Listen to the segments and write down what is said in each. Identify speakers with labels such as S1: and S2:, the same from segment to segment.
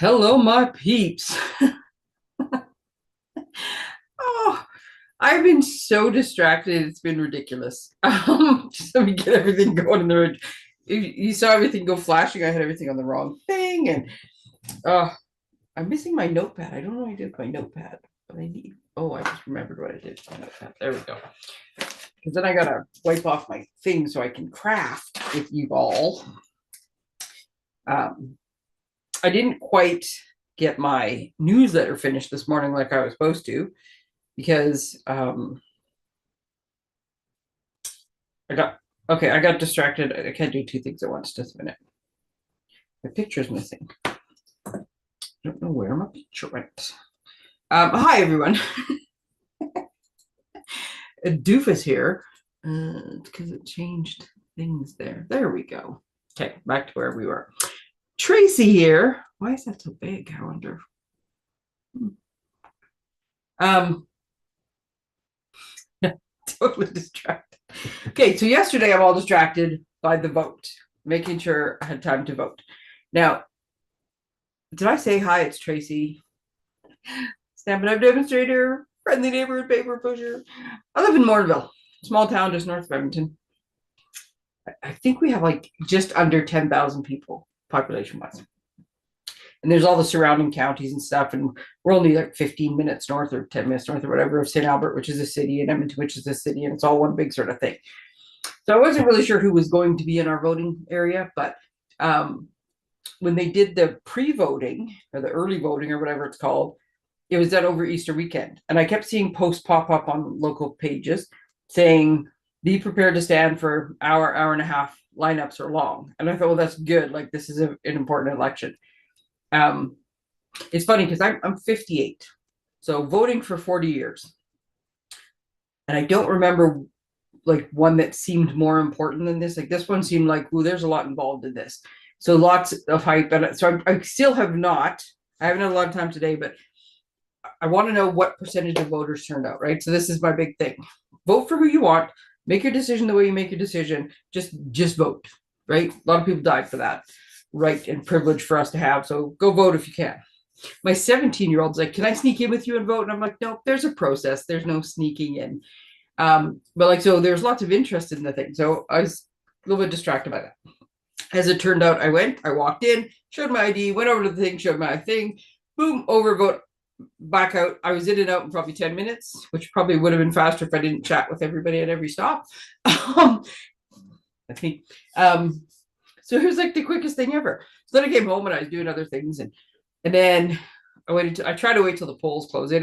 S1: Hello, my peeps. Oh, I've been so distracted. It's been ridiculous. Just let me get everything going in the right. You saw everything go flashing. I had everything on the wrong thing, and uh, I'm missing my notepad. I don't know what I did with my notepad, but I need. Oh, I just remembered what I did with my notepad. There we go. Because then I gotta wipe off my thing so I can craft with you all. Um, I didn't quite get my newsletter finished this morning like I was supposed to because I got distracted. I can't do two things at once. Just a minute. My picture's missing. I don't know where my picture went. Hi everyone. A doofus here because it changed things there. There we go. Okay, back to where we were. Tracey here. Why is that so big? I wonder. Totally distracted. Okay, so yesterday I'm all distracted by the vote, making sure I had time to vote. Now, did I say hi? It's Tracey. Stampin' Demonstrator, friendly neighborhood paper pusher. I live in Mornville, small town just north of Edmonton. I think we have like just under 10,000 people population-wise. And there's all the surrounding counties and stuff, and we're only like 15 minutes north or 10 minutes north or whatever of St. Albert, which is a city, and Edmonton, which is a city, and it's all one big sort of thing. So I wasn't really sure who was going to be in our voting area, but when they did the pre-voting or the early voting or whatever it's called, it was done over Easter weekend. And I kept seeing posts pop up on local pages saying, be prepared to stand for hour and a half, lineups are long. And I thought, well, that's good. Like, this is an important election. It's funny because I'm 58, so voting for 40 years. And I don't remember like one that seemed more important than this. Like this one seemed like, oh, there's a lot involved in this. So lots of hype. And so I still have not, I haven't had a lot of time today, but I want to know what percentage of voters turned out, right? So this is my big thing. Vote for who you want. Make your decision the way you make your decision. Just vote, right? A lot of people died for that right and privilege for us to have. So go vote if you can. My 17-year-old's like, can I sneak in with you and vote? And I'm like, no, there's a process. There's no sneaking in. But like, so there's lots of interest in the thing. So I was a little bit distracted by that. As it turned out, I walked in, showed my ID, went over to the thing, showed my thing, boom, overvote, back out. I was in and out in probably 10 minutes, which probably would have been faster if I didn't chat with everybody at every stop. That's me. So it was like the quickest thing ever. So then I came home and I was doing other things, and then I try to wait till the polls close. I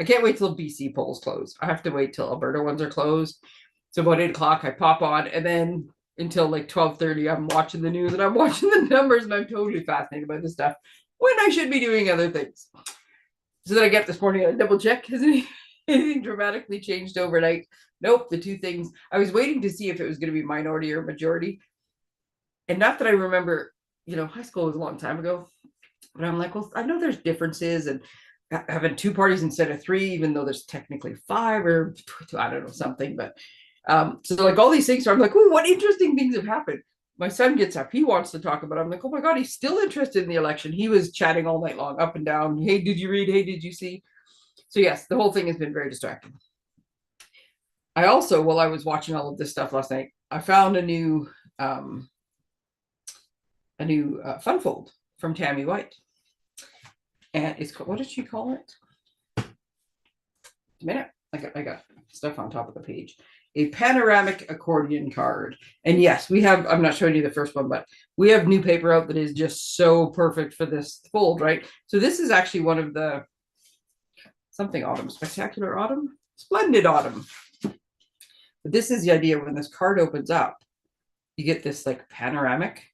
S1: can't wait till BC polls close. I have to wait till Alberta ones are closed. So about 8 o'clock, I pop on, and then until like 12:30, I'm watching the news and I'm watching the numbers, and I'm totally fascinated by this stuff when I should be doing other things. So then I get this morning, I double check, has anything dramatically changed overnight? Nope, the two things. I was waiting to see if it was going to be minority or majority. And not that I remember, high school was a long time ago, but I'm like, well, I know there's differences, and having two parties instead of three, even though there's technically five or I don't know, something. But so like all these things, so I'm like, oh, what interesting things have happened. My son gets up, he wants to talk about it. I'm like, oh my God, he's still interested in the election. He was chatting all night long, up and down. Hey, did you read? Hey, did you see? So yes, the whole thing has been very distracting. I also, while I was watching all of this stuff last night, I found a new fun fold from Tammy White. And it's called, what did she call it? A minute. I got stuff on top of the page. A panoramic accordion card. And yes, we have, I'm not showing you the first one, but we have new paper out that is just so perfect for this fold, right? So this is actually one of the something autumn, spectacular autumn, splendid autumn. But this is the idea. When this card opens up, you get this like panoramic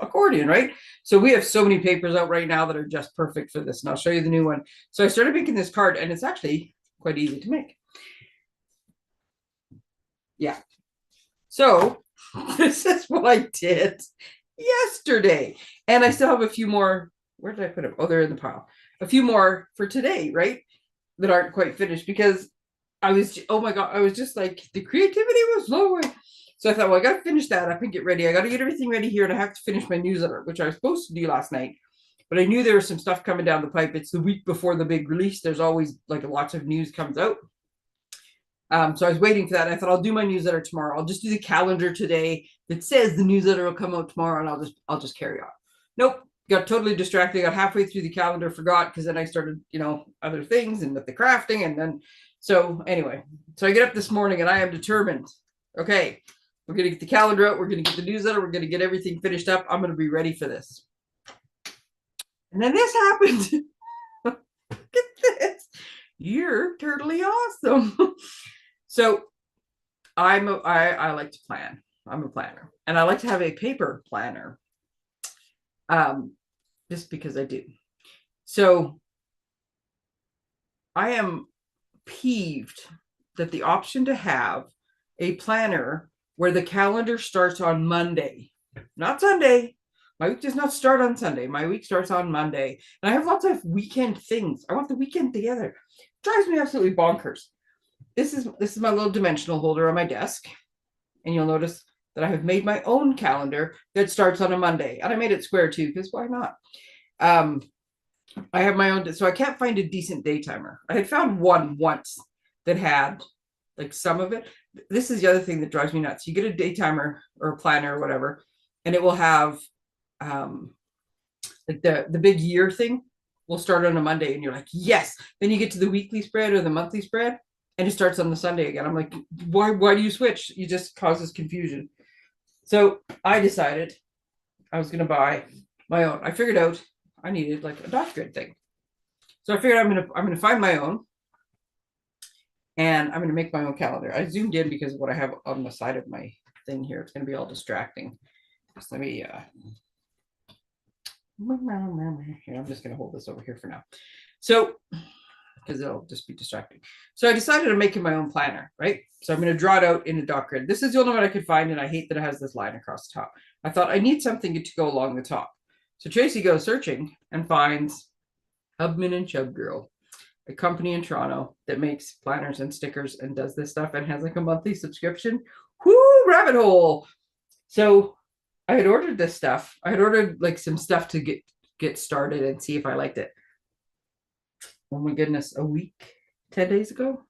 S1: accordion, right? So we have so many papers out right now that are just perfect for this, and I'll show you the new one. So I started making this card, and it's actually quite easy to make. Yeah. So this is what I did yesterday, and I still have a few more. Where did I put them? Oh, they're in the pile. A few more for today, right? That aren't quite finished because I was, oh my God, I was just like, the creativity was flowing. So I thought, well, I got to finish that up and get ready. I got to get everything ready here, and I have to finish my newsletter, which I was supposed to do last night. but I knew there was some stuff coming down the pipe. It's the week before the big release. There's always like lots of news comes out. So I was waiting for that. I thought I'll do my newsletter tomorrow. I'll just do the calendar today that says the newsletter will come out tomorrow, and I'll just carry on. Nope, got totally distracted. Got halfway through the calendar, forgot, because then I started, other things and with the crafting, and then anyway, so I get up this morning and I am determined. Okay, we're gonna get the calendar out. We're gonna get the newsletter. We're gonna get everything finished up. I'm gonna be ready for this. And then this happened. Look at this. You're totally awesome. So I like to plan. I'm a planner, and I like to have a paper planner. Just because I do. So I am peeved that the option to have a planner where the calendar starts on Monday, not Sunday. My week does not start on Sunday. My week starts on Monday. And I have lots of weekend things. I want the weekend together. It drives me absolutely bonkers. This is my little dimensional holder on my desk. And you'll notice that I have made my own calendar that starts on a Monday. And I made it square too, because why not? I have my own, so I can't find a decent day timer. I had found one once that had like some of it. This is the other thing that drives me nuts. You get a day timer or a planner or whatever, and it will have like the big year thing will start on a Monday, and you're like, yes. Then you get to the weekly spread or the monthly spread, and it starts on the Sunday again. I'm like, why do you switch? You just causes confusion. So I decided I was going to buy my own. I figured out I needed like a dot grid thing. So I figured I'm going to find my own, and I'm going to make my own calendar. I zoomed in because of what I have on the side of my thing here. It's going to be all distracting. Just let me here, I'm just going to hold this over here for now. So, because it'll just be distracting. So I decided I'm making my own planner, right? So I'm going to draw it out in a dot grid. This is the only one I could find, and I hate that it has this line across the top. I thought I need something to go along the top. So Tracey goes searching and finds Hubman and Chub Girl, a company in Toronto that makes planners and stickers and does this stuff and has like a monthly subscription. Whoo, rabbit hole. So I had ordered this stuff. I had ordered like some stuff to get started and see if I liked it. Oh my goodness, a week, 10 days ago.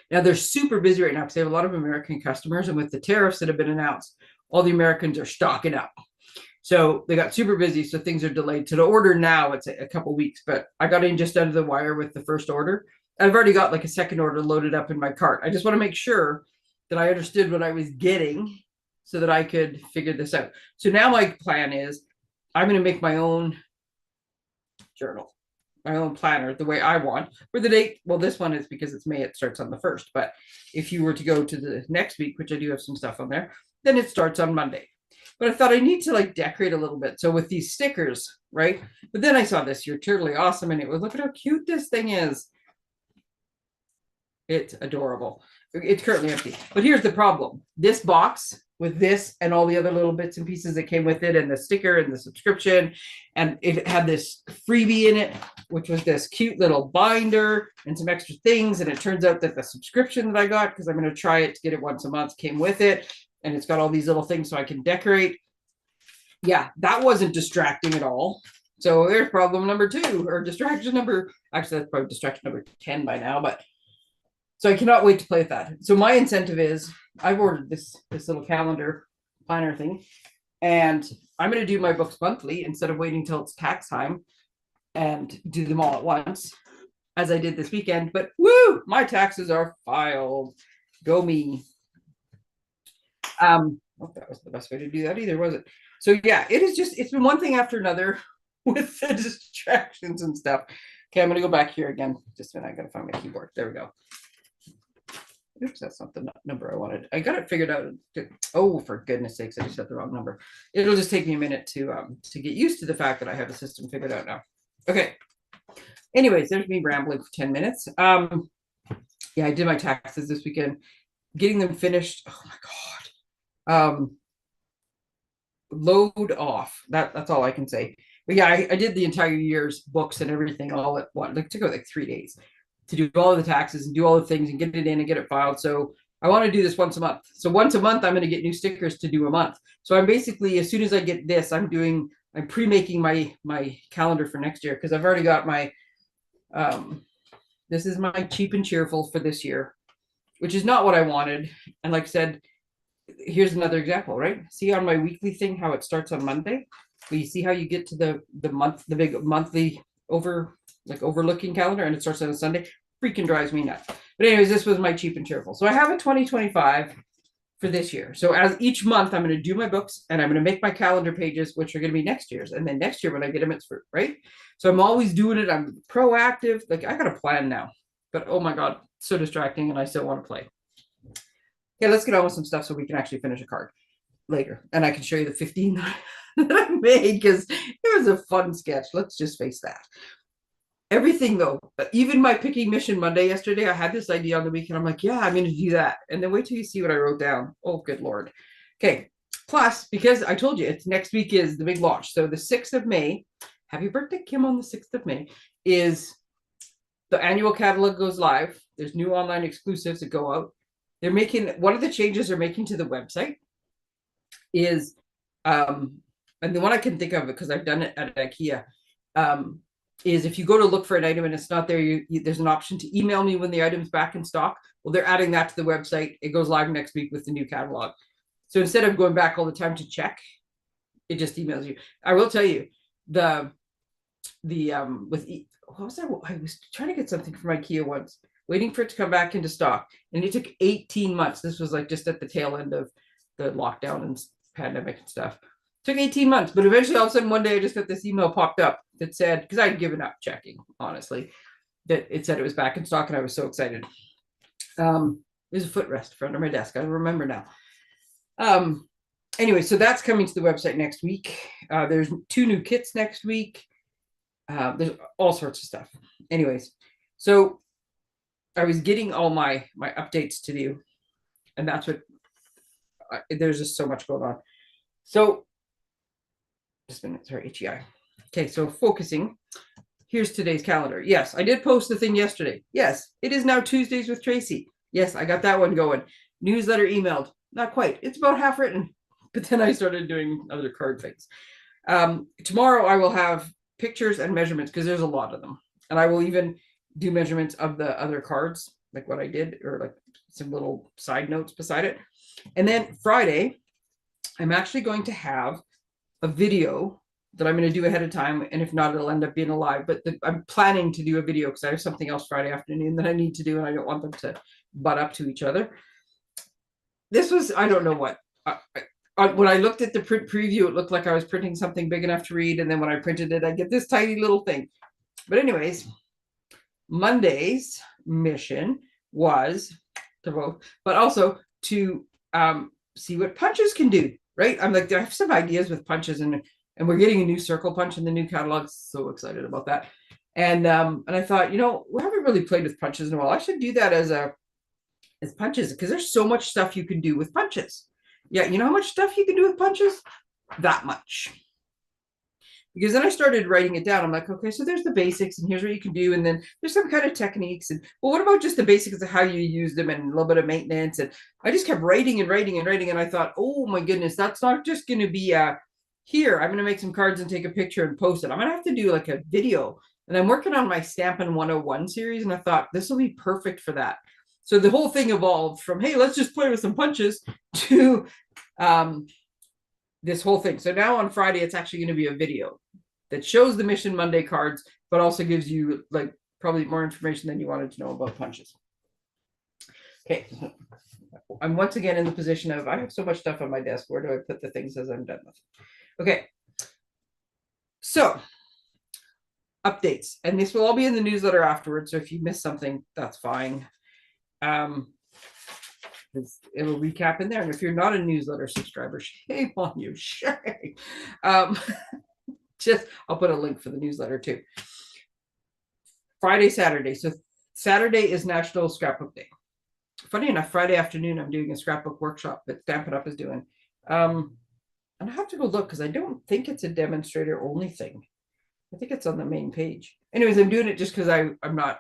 S1: Now they're super busy right now because they have a lot of American customers, and with the tariffs that have been announced, all the Americans are stocking up. So they got super busy, so things are delayed. So to order now, it's a couple weeks, but I got in just under the wire with the first order. I've already got like a second order loaded up in my cart. I just want to make sure that I understood what I was getting so that I could figure this out. So now my plan is I'm going to make my own journal, my own planner, the way I want. For the date, well, this one is because it's May, it starts on the 1st. But if you were to go to the next week, which I do have some stuff on there, then it starts on Monday. But I thought I need to like decorate a little bit. So with these stickers, right? But then I saw this, you're totally awesome. And it was, look at how cute this thing is. It's adorable. It's currently empty. But here's the problem. This box with this and all the other little bits and pieces that came with it, and the sticker and the subscription, and it had this freebie in it, which was this cute little binder and some extra things. And it turns out that the subscription that I got, because I'm going to try it to get it once a month, came with it. And it's got all these little things so I can decorate. Yeah, that wasn't distracting at all. So there's problem number 2, or distraction number, actually that's probably distraction number 10 by now, but so I cannot wait to play with that. So my incentive is I've ordered this little calendar planner thing, and I'm going to do my books monthly instead of waiting till it's tax time and do them all at once, as I did this weekend. But woo, my taxes are filed. Go me. That wasn't the best way to do that either, was it? So yeah, it's been one thing after another with the distractions and stuff. Okay, I'm gonna go back here again. Just a minute, I gotta find my keyboard. There we go. Oops, that's not the number I wanted. I got it figured out. Oh, for goodness sakes, I just had the wrong number. It'll just take me a minute to get used to the fact that I have a system figured out now. Okay. Anyways, there's me rambling for 10 minutes. Yeah, I did my taxes this weekend. Getting them finished. Oh my God. Load off. That's all I can say. But yeah, I did the entire year's books and everything all at once. Like, it took like 3 days to do all the taxes and do all the things and get it in and get it filed. So I want to do this once a month. So once a month, I'm going to get new stickers to do a month. So I'm basically, as soon as I get this, I'm doing I'm pre-making my calendar for next year because I've already got my this is my cheap and cheerful for this year, which is not what I wanted. And like I said, here's another example, right? See on my weekly thing how it starts on Monday. But you see how you get to the big monthly overlooking calendar, and it starts on a Sunday. Freaking drives me nuts. But anyways, this was my cheap and cheerful. So I have a 2025 for this year. So as each month, I'm going to do my books and I'm going to make my calendar pages, which are going to be next year's. And then next year when I get them, it's for right. So I'm always doing it. I'm proactive. Like I got a plan now, but oh my God, so distracting. And I still want to play. Okay, let's get on with some stuff so we can actually finish a card later. And I can show you the 15 that I made because it was a fun sketch. Let's just face that. Everything though, even my picking mission Monday yesterday, I had this idea on the weekend. I'm like, yeah, I'm going to do that. And then wait till you see what I wrote down. Oh, good Lord. Okay. Plus, because I told you it's next week is the big launch. So the 6th of May, happy birthday, Kim, on the 6th of May is the annual catalog goes live. There's new online exclusives that go out. They're making, one of the changes they're making to the website is, and the one I can think of because I've done it at IKEA, is if you go to look for an item and it's not there, there's an option to email me when the item's back in stock. Well, they're adding that to the website. It goes live next week with the new catalog. So instead of going back all the time to check, it just emails you. I will tell you what was that? I was trying to get something from IKEA once, waiting for it to come back into stock. And it took 18 months. This was like just at the tail end of the lockdown and pandemic and stuff. Took 18 months, but eventually all of a sudden one day I just got this email popped up that said, because I'd given up checking, honestly, that it said it was back in stock and I was so excited. There's a footrest under my desk. I remember now. Anyway, so that's coming to the website next week. There's 2 new kits next week. There's all sorts of stuff. Anyways, so I was getting all my updates to do, and that's what, there's just so much going on. So just a minute, sorry, itchy eye. Okay, so focusing. Here's today's calendar. Yes, I did post the thing yesterday. Yes, it is now Tuesdays with Tracey. Yes, I got that one going. Newsletter emailed. Not quite. It's about half written. But then I started doing other card things. Tomorrow I will have pictures and measurements because there's a lot of them. And I will even do measurements of the other cards, like what I did, or like some little side notes beside it. And then Friday, I'm actually going to have a video that I'm going to do ahead of time. And if not, it'll end up being a live. But I'm planning to do a video because I have something else Friday afternoon that I need to do. And I don't want them to butt up to each other. This was, I don't know what. When I looked at the print preview, it looked like I was printing something big enough to read. And then when I printed it, I get this tiny little thing. But anyways, Monday's mission was to vote, but also to see what punches can do, right? I'm like, I have some ideas with punches, and we're getting a new circle punch in the new catalog. So excited about that. And I thought, we haven't really played with punches in a while. I should do that as punches, because there's so much stuff you can do with punches. Yeah, you know how much stuff you can do with punches? That much. Because then I started writing it down. I'm like, okay, so there's the basics, and here's what you can do. And then there's some kind of techniques. And well, what about just the basics of how you use them and a little bit of maintenance? And I just kept writing and writing and writing. And I thought, oh my goodness, that's not just going to be here. I'm going to make some cards and take a picture and post it. I'm going to have to do like a video. And I'm working on my Stampin' 101 series. And I thought this will be perfect for that. So the whole thing evolved from, hey, let's just play with some punches to this whole thing. So now on Friday, it's actually going to be a video that shows the Mission Monday cards, but also gives you like probably more information than you wanted to know about punches. Okay. I'm once again in the position of, I have so much stuff on my desk. Where do I put the things as I'm done with? Okay. So updates, and this will all be in the newsletter afterwards. So if you miss something, that's fine. It'll recap in there. And if you're not a newsletter subscriber, shame on you. Shame. I'll put a link for the newsletter too. Friday, Saturday. So Saturday is National Scrapbook Day. Funny enough, Friday afternoon, I'm doing a scrapbook workshop that Stampin' Up is doing. And I have to go look because I don't think it's a demonstrator only thing. I think it's on the main page. Anyways, I'm doing it just because I'm not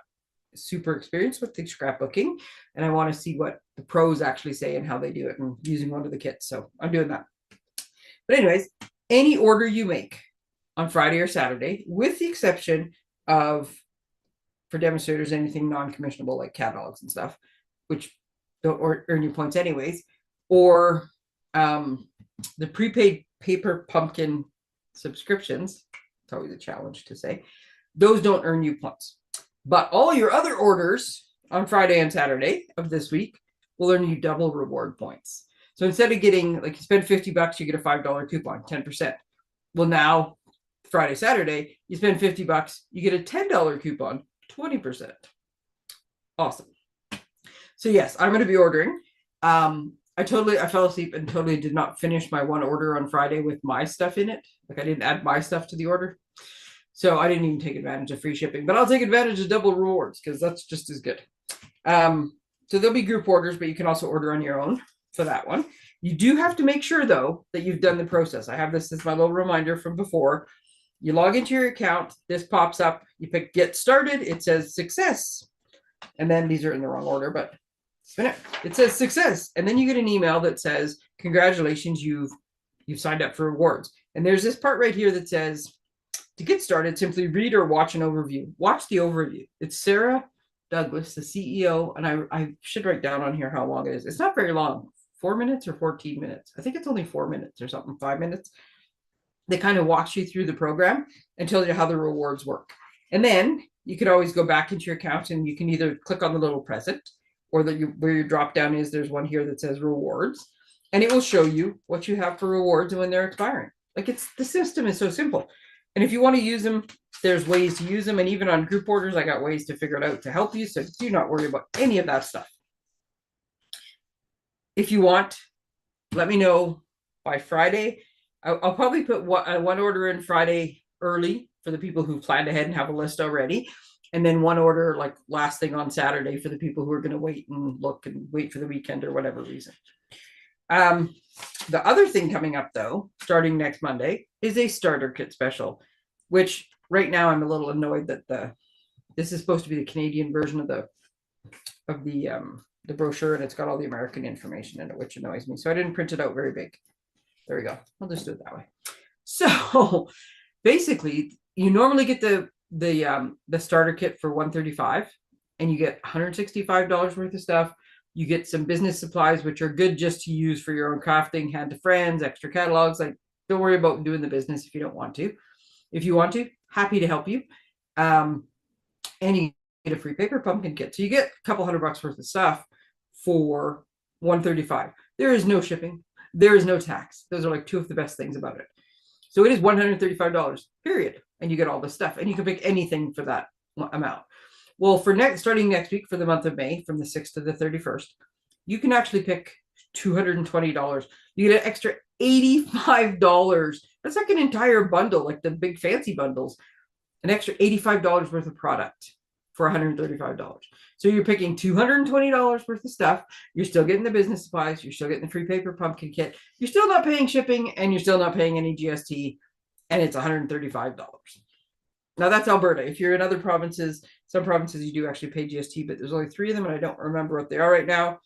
S1: super experienced with the scrapbooking, and I want to see what the pros actually say and how they do it, and using one of the kits. So I'm doing that. But anyways, any order you make, $20 on Friday or Saturday, with the exception of, for demonstrators, anything non-commissionable like catalogs and stuff, which don't earn you points anyways, or the prepaid paper pumpkin subscriptions. It's always a challenge to say. Those don't earn you points. But all your other orders on Friday and Saturday of this week will earn you double reward points. So instead of getting, like, you spend $50, you get a $5 coupon, 10%. Well, now Friday, Saturday, you spend $50, you get a $10 coupon, 20%. Awesome. So yes, I'm going to be ordering. I fell asleep and totally did not finish my one order on Friday with my stuff in it. Like, I didn't add my stuff to the order. So I didn't even take advantage of free shipping, but I'll take advantage of double rewards because that's just as good. So there'll be group orders, but you can also order on your own for that one. You do have to make sure, though, that you've done the process. I have this as my little reminder from before. You log into your account, this pops up, you pick get started, it says success. And then these are in the wrong order, but it says success. And then you get an email that says, congratulations, you've signed up for rewards. And there's this part right here that says, to get started, simply read or watch an overview. Watch the overview. It's Sarah Douglas, the CEO, and I should write down on here how long it is. It's not very long, 4 minutes or 14 minutes. I think it's only 4 minutes or something, 5 minutes. They kind of walks you through the program and tells you how the rewards work. And then you can always go back into your account and you can either click on the little present, or where your drop down is, there's one here that says rewards, and it will show you what you have for rewards and when they're expiring. Like, the system is so simple. And if you want to use them, there's ways to use them. And even on group orders, I got ways to figure it out to help you. So do not worry about any of that stuff. If you want, let me know by Friday. I'll probably put one order in Friday early for the people who planned ahead and have a list already. And then one order like last thing on Saturday for the people who are going to wait and look and wait for the weekend or whatever reason. The other thing coming up, though, starting next Monday, is a starter kit special, which right now I'm a little annoyed that this is supposed to be the Canadian version of the brochure, and it's got all the American information in it, which annoys me. So I didn't print it out very big. There we go. I'll just do it that way. So basically, you normally get the starter kit for $135, and you get $165 worth of stuff. You get some business supplies, which are good just to use for your own crafting, hand to friends, extra catalogs. Like, don't worry about doing the business if you don't want to. If you want to, happy to help you. And you get a free paper pumpkin kit. So you get a couple $100 worth of stuff for $135. There is no shipping. There is no tax. Those are like two of the best things about it. So it is $135, period. And you get all this stuff. And you can pick anything for that amount. Well, starting next week for the month of May, from the 6th to the 31st, you can actually pick $220. You get an extra $85. That's like an entire bundle, like the big fancy bundles. An extra $85 worth of product for $135. So you're picking $220 worth of stuff. You're still getting the business supplies. You're still getting the free paper pumpkin kit. You're still not paying shipping, and you're still not paying any GST, and it's $135. Now, that's Alberta. If you're in other provinces, some provinces you do actually pay GST, but there's only 3 of them, and I don't remember what they are right now.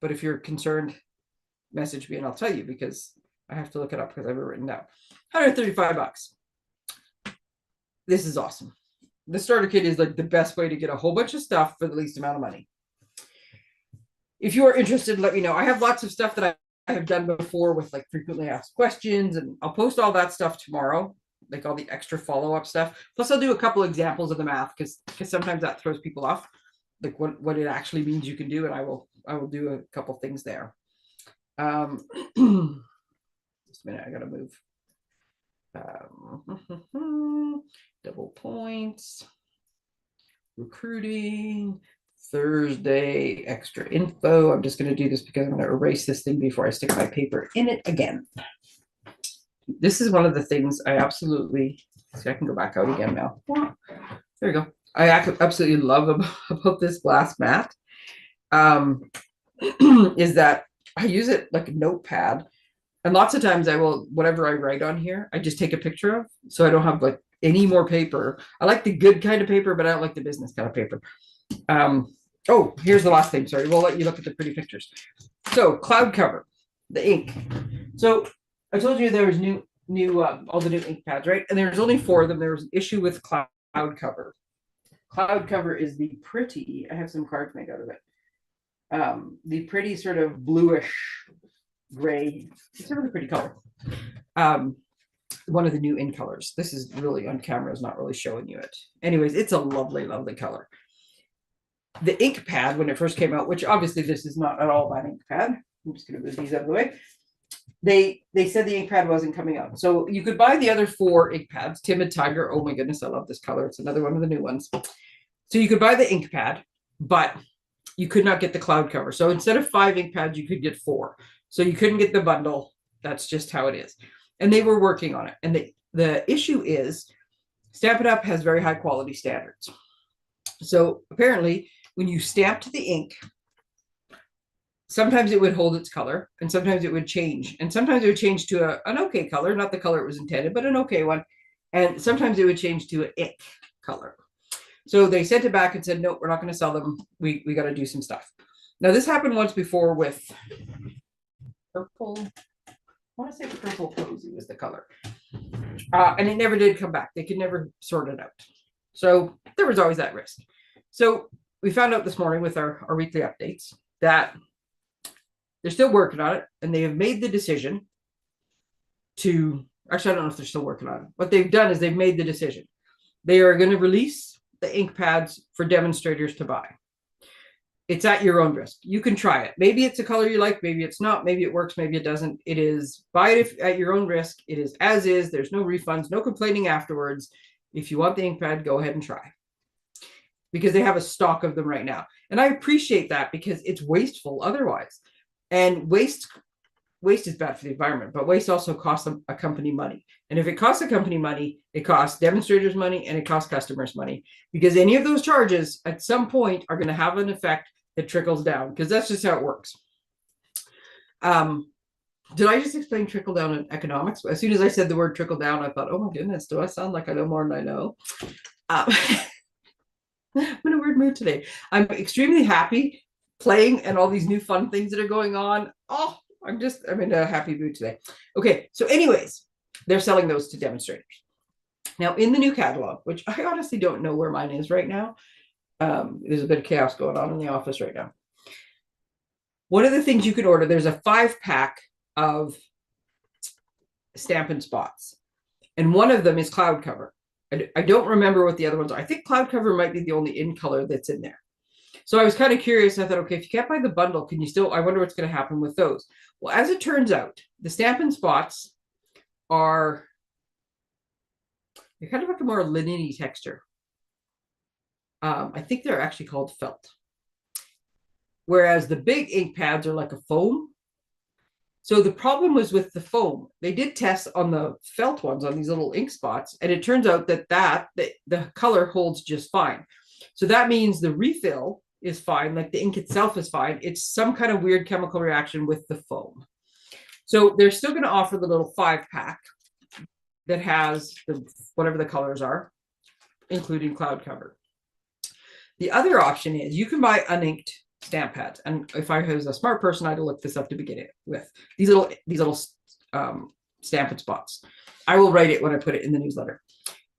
S1: But if you're concerned, message me and I'll tell you, because I have to look it up because I have it written down. $135. This is awesome. The starter kit is like the best way to get a whole bunch of stuff for the least amount of money. If you are interested, let me know. I have lots of stuff that I have done before with like frequently asked questions, and I'll post all that stuff tomorrow, like all the extra follow-up stuff. Plus, I'll do a couple examples of the math because sometimes that throws people off, like what it actually means you can do, and I will do a couple things there. Just a minute, I gotta move. Double points, recruiting, Thursday, extra info. I'm just going to do this because I'm going to erase this thing before I stick my paper in it again. This is one of the things I absolutely, see, I can go back out again now. There we go. I absolutely love about this glass mat is that I use it like a notepad. And lots of times I will, whatever I write on here, I just take a picture of, so I don't have like any more paper. I like the good kind of paper, but I don't like the business kind of paper. Oh, here's the last thing. Sorry, we'll let you look at the pretty pictures. So cloud cover, the ink. So I told you there was new new all the new ink pads, right? And there's only 4 of them. There was an issue with cloud cover. Cloud cover is the pretty, I have some cards made out of it. The pretty sort of bluish gray. It's a really pretty color. One of the new in colors. This is really on camera, is not really showing you it. Anyways, it's a lovely, lovely color. The ink pad, when it first came out, which obviously this is not at all that ink pad. I'm just going to move these out of the way. They said the ink pad wasn't coming out. So you could buy the other 4 ink pads. Timid Tiger. Oh my goodness, I love this color. It's another one of the new ones. So you could buy the ink pad, but you could not get the cloud cover. So instead of 5 ink pads, you could get 4. So you couldn't get the bundle. That's just how it is. And they were working on it. And the issue is Stampin' Up! Has very high quality standards. So apparently when you stamped the ink, sometimes it would hold its color and sometimes it would change. And sometimes it would change to an okay color, not the color it was intended, but an okay one. And sometimes it would change to an ick color. So they sent it back and said, no, we're not going to sell them. We got to do some stuff. Now this happened once before with purple. I want to say the purple cozy was the color. And it never did come back. They could never sort it out. So there was always that risk. So we found out this morning with our weekly updates that they're still working on it, and they have made the decision to, actually, I don't know if they're still working on it. What they've done is they've made the decision. They are going to release the ink pads for demonstrators to buy. It's at your own risk. You can try it. Maybe it's a color you like, maybe it's not, maybe it works, maybe it doesn't. It is buy it at your own risk. It is as is. There's no refunds, no complaining afterwards. If you want the ink pad, go ahead and try. Because they have a stock of them right now. And I appreciate that because it's wasteful otherwise. And waste is bad for the environment, but waste also costs a company money. And if it costs a company money, it costs demonstrators money and it costs customers money, because any of those charges at some point are going to have an effect that trickles down, because that's just how it works. Did I just explain trickle down in economics? As soon as I said the word trickle down, I thought, oh my goodness, do I sound like I know more than I know? I'm in a weird mood today. I'm extremely happy playing and all these new fun things that are going on. Oh, I'm in a happy mood today. Okay, so anyways, they're selling those to demonstrators. Now in the new catalog, which I honestly don't know where mine is right now. There's a bit of chaos going on in the office right now. One of the things you can order, there's a 5-pack of Stampin' spots. And one of them is cloud cover. I don't remember what the other ones are. I think cloud cover might be the only in color that's in there. So I was kind of curious. I thought, okay, if you can't buy the bundle, can you still, I wonder what's going to happen with those. Well, as it turns out, the Stampin' spots are, they're kind of like a more linen-y texture. I think they're actually called felt. Whereas the big ink pads are like a foam. So the problem was with the foam. They did tests on the felt ones, on these little ink spots, and it turns out that the color holds just fine. So that means the refill is fine, like the ink itself is fine. It's some kind of weird chemical reaction with the foam. So they're still going to offer the little 5-pack that has whatever the colors are, including cloud cover. The other option is you can buy uninked stamp pads. And if I was a smart person, I'd look this up to begin it with. These little Stampin' spots. I will write it when I put it in the newsletter.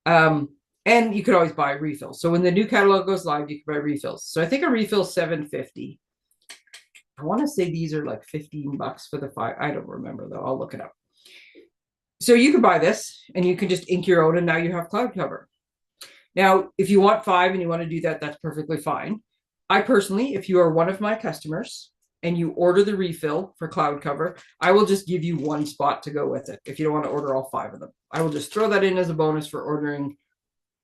S1: And you could always buy refills. So when the new catalog goes live, you can buy refills. So I think a refill is $7.50. I want to say these are like $15 for the 5. I don't remember though. I'll look it up. So you can buy this and you can just ink your own, and now you have cloud cover. Now, if you want 5 and you want to do that, that's perfectly fine. I personally, if you are one of my customers and you order the refill for cloud cover, I will just give you 1 spot to go with it. If you don't want to order all 5 of them, I will just throw that in as a bonus for ordering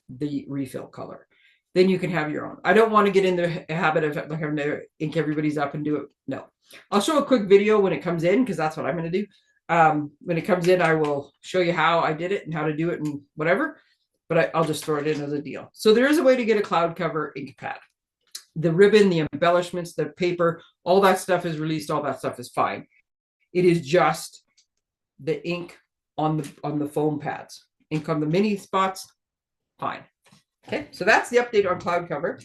S1: the refill color. Then you can have your own. I don't want to get in the habit of having to ink everybody's up and do it. No, I'll show a quick video when it comes in, because that's what I'm going to do. When it comes in, I will show you how I did it and how to do it and whatever, but I'll just throw it in as a deal. So there is a way to get a cloud cover ink pad. The ribbon, the embellishments, the paper, all that stuff is released. All that stuff is fine. It is just the ink on the foam pads. Ink on the mini spots, fine. Okay, so that's the update on cloud cover.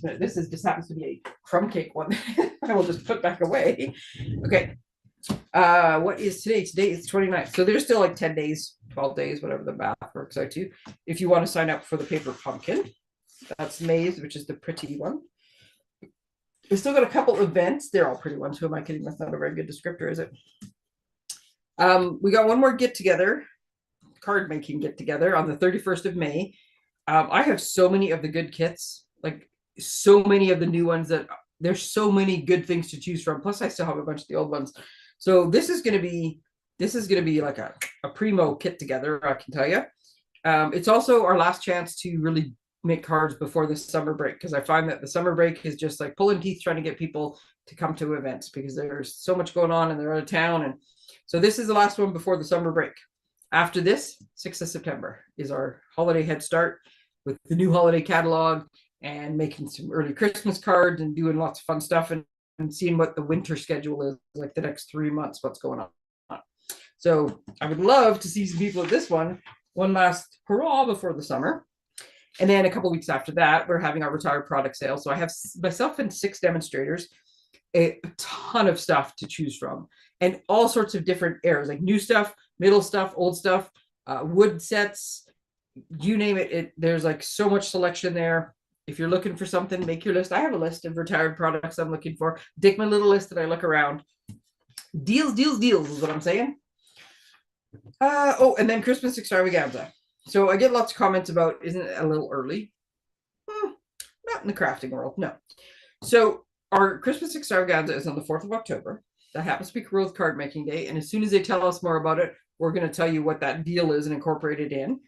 S1: This just happens to be a crumb cake one. I will just put back away. Okay, What is today? Today is 29th. So there's still like 10 days, 12 days, whatever the math works out to. If you want to sign up for the paper pumpkin, that's Maze, which is the pretty one. We still got a couple events. They're all pretty ones. Who am I kidding? That's not a very good descriptor, is it? We got one more get together, card making get together on the 31st of May. I have so many of the good kits, like so many of the new ones that there's so many good things to choose from. Plus, I still have a bunch of the old ones. So this is going to be like a primo kit together, I can tell you. It's also our last chance to really make cards before the summer break, because I find that the summer break is just like pulling teeth trying to get people to come to events because there's so much going on and they're out of town. And so this is the last one before the summer break. After this, 6th of September is our holiday head start with the new holiday catalog and making some early Christmas cards and doing lots of fun stuff and seeing what the winter schedule is like the next 3 months, what's going on. So I would love to see some people at this one last hurrah before the summer. And then a couple weeks after that, we're having our retired product sale. So I have myself and 6 demonstrators, a ton of stuff to choose from, and all sorts of different eras, like new stuff, middle stuff, old stuff, wood sets, you name it. There's like so much selection there. If you're looking for something, make your list. I have a list of retired products I'm looking for. Take my little list that I look around. Deals, deals, deals is what I'm saying. Oh, and then Christmas extravaganza. So I get lots of comments about, isn't it a little early? Not in the crafting world, no. So our Christmas extravaganza is on the 4th of October. That happens to be World Card Making Day. And as soon as they tell us more about it, we're going to tell you what that deal is and incorporate it in.